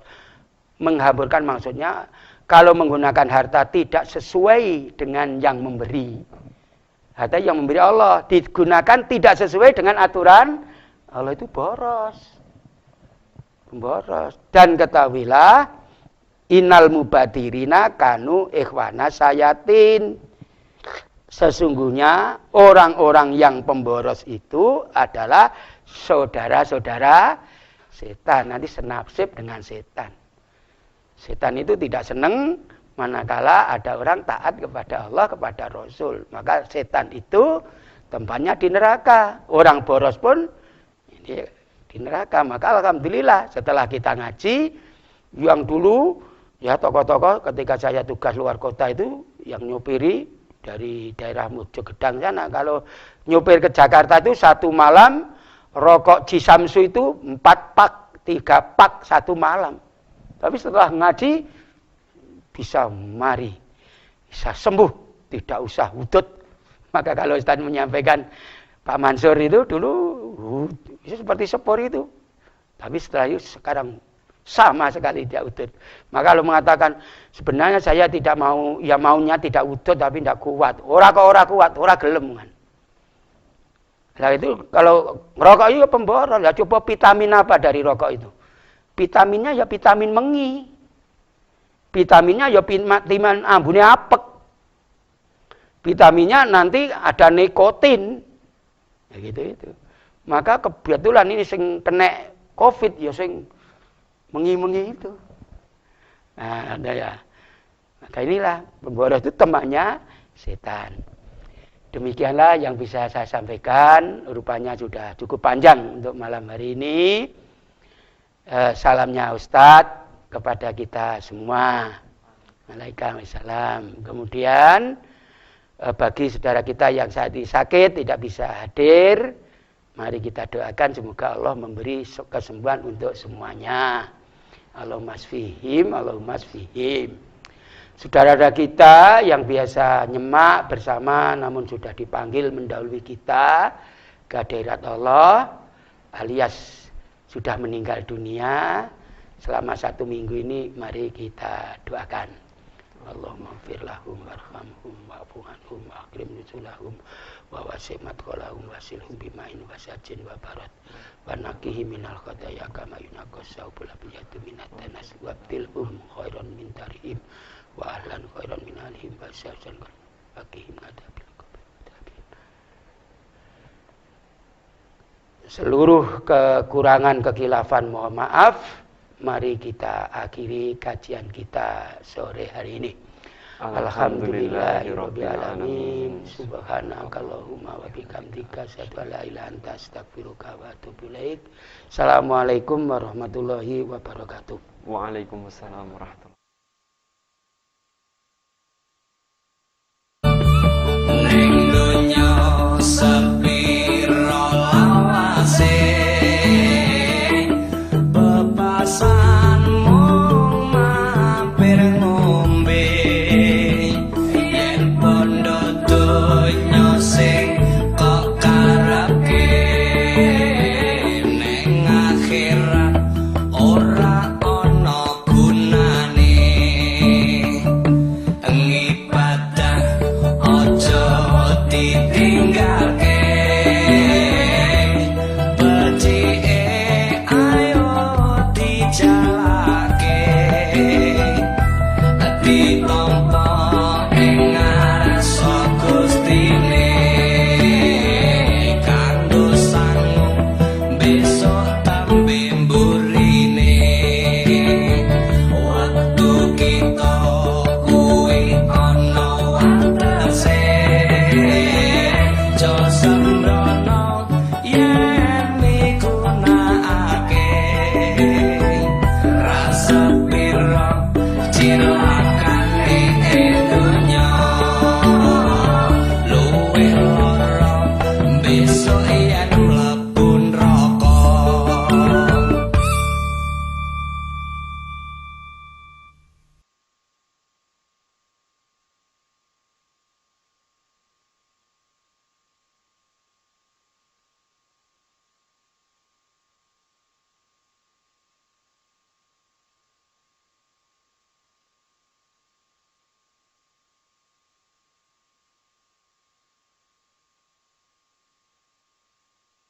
B: Menghamburkan maksudnya kalau menggunakan harta tidak sesuai dengan yang memberi. Harta yang memberi Allah digunakan tidak sesuai dengan aturan Allah, itu boros. Boros. Dan ketahuilah innal mubadirina kanu ikhwana sayatin. Sesungguhnya orang-orang yang pemboros itu adalah saudara-saudara setan. Nanti senasib dengan setan. Setan itu tidak senang manakala ada orang taat kepada Allah, kepada Rasul. Maka setan itu tempatnya di neraka. Orang boros pun ini di neraka. Maka alhamdulillah setelah kita ngaji, yang dulu ya tokoh-tokoh ketika saya tugas luar kota itu yang nyopiri dari daerah Mojogedang sana, kalau nyopir ke Jakarta itu satu malam rokok Cisamsu itu 4 pak, 3 pak satu malam. Tapi setelah ngaji bisa mari, bisa sembuh, tidak usah udut. Maka kalau Ustaz menyampaikan Pak Mansur itu dulu itu seperti sepur itu, tapi setelah itu sekarang sama sekali tidak udut. Maka kalau mengatakan sebenarnya saya tidak mau, ya maunya tidak udut tapi tidak kuat. Ora kuat, ora gelem kan. Nah itu kalau rokok itu pemboros, ya coba vitamin apa dari rokok itu? Vitaminnya ya vitamin mengi. Vitaminnya ya vitamin ambune apek. Vitaminnya nanti ada nikotin. Ya gitu itu. Maka kebetulan ini sing kena Covid ya sing mengi-mengi itu. Nah, ada ya. Maka inilah pemboros itu temannya setan. Demikianlah yang bisa saya sampaikan. Rupanya sudah cukup panjang untuk malam hari ini. Salamnya Ustadz kepada kita semua. Waalaikumsalam. Kemudian bagi saudara kita yang saat ini sakit tidak bisa hadir, mari kita doakan semoga Allah memberi kesembuhan untuk semuanya. Allahumma sfihim, Allahumma sfihim. Saudara-saudara kita yang biasa nyemak bersama namun sudah dipanggil mendahului kita ke hadirat Allah alias sudah meninggal dunia selama 1 minggu ini, mari kita doakan. Allahumma ighfir lahum warhamhum wa'fu anhum wa'akrim nuzulahum wa wasi' madkhalahum wasilhum bima'in wasajin wa barat wa naqihi minal khataya kama yunaqqas saubul abiyatu minat danas wabtilhum khairan min tarihim wa ahlan khairan min alihim wa syajan bakihim adabil qabr. Seluruh kekurangan kekhilafan mohon maaf. Mari kita akhiri kajian kita sore hari ini. Alhamdulillahirabbil alamin. Subhanakallahumma wa bihamdika asyhadu an la ilaha illa anta astaghfiruka wa atubu ilaik. Assalamualaikum warahmatullahi wabarakatuh.
C: Waalaikumsalam warahmatullahi wabarakatuh.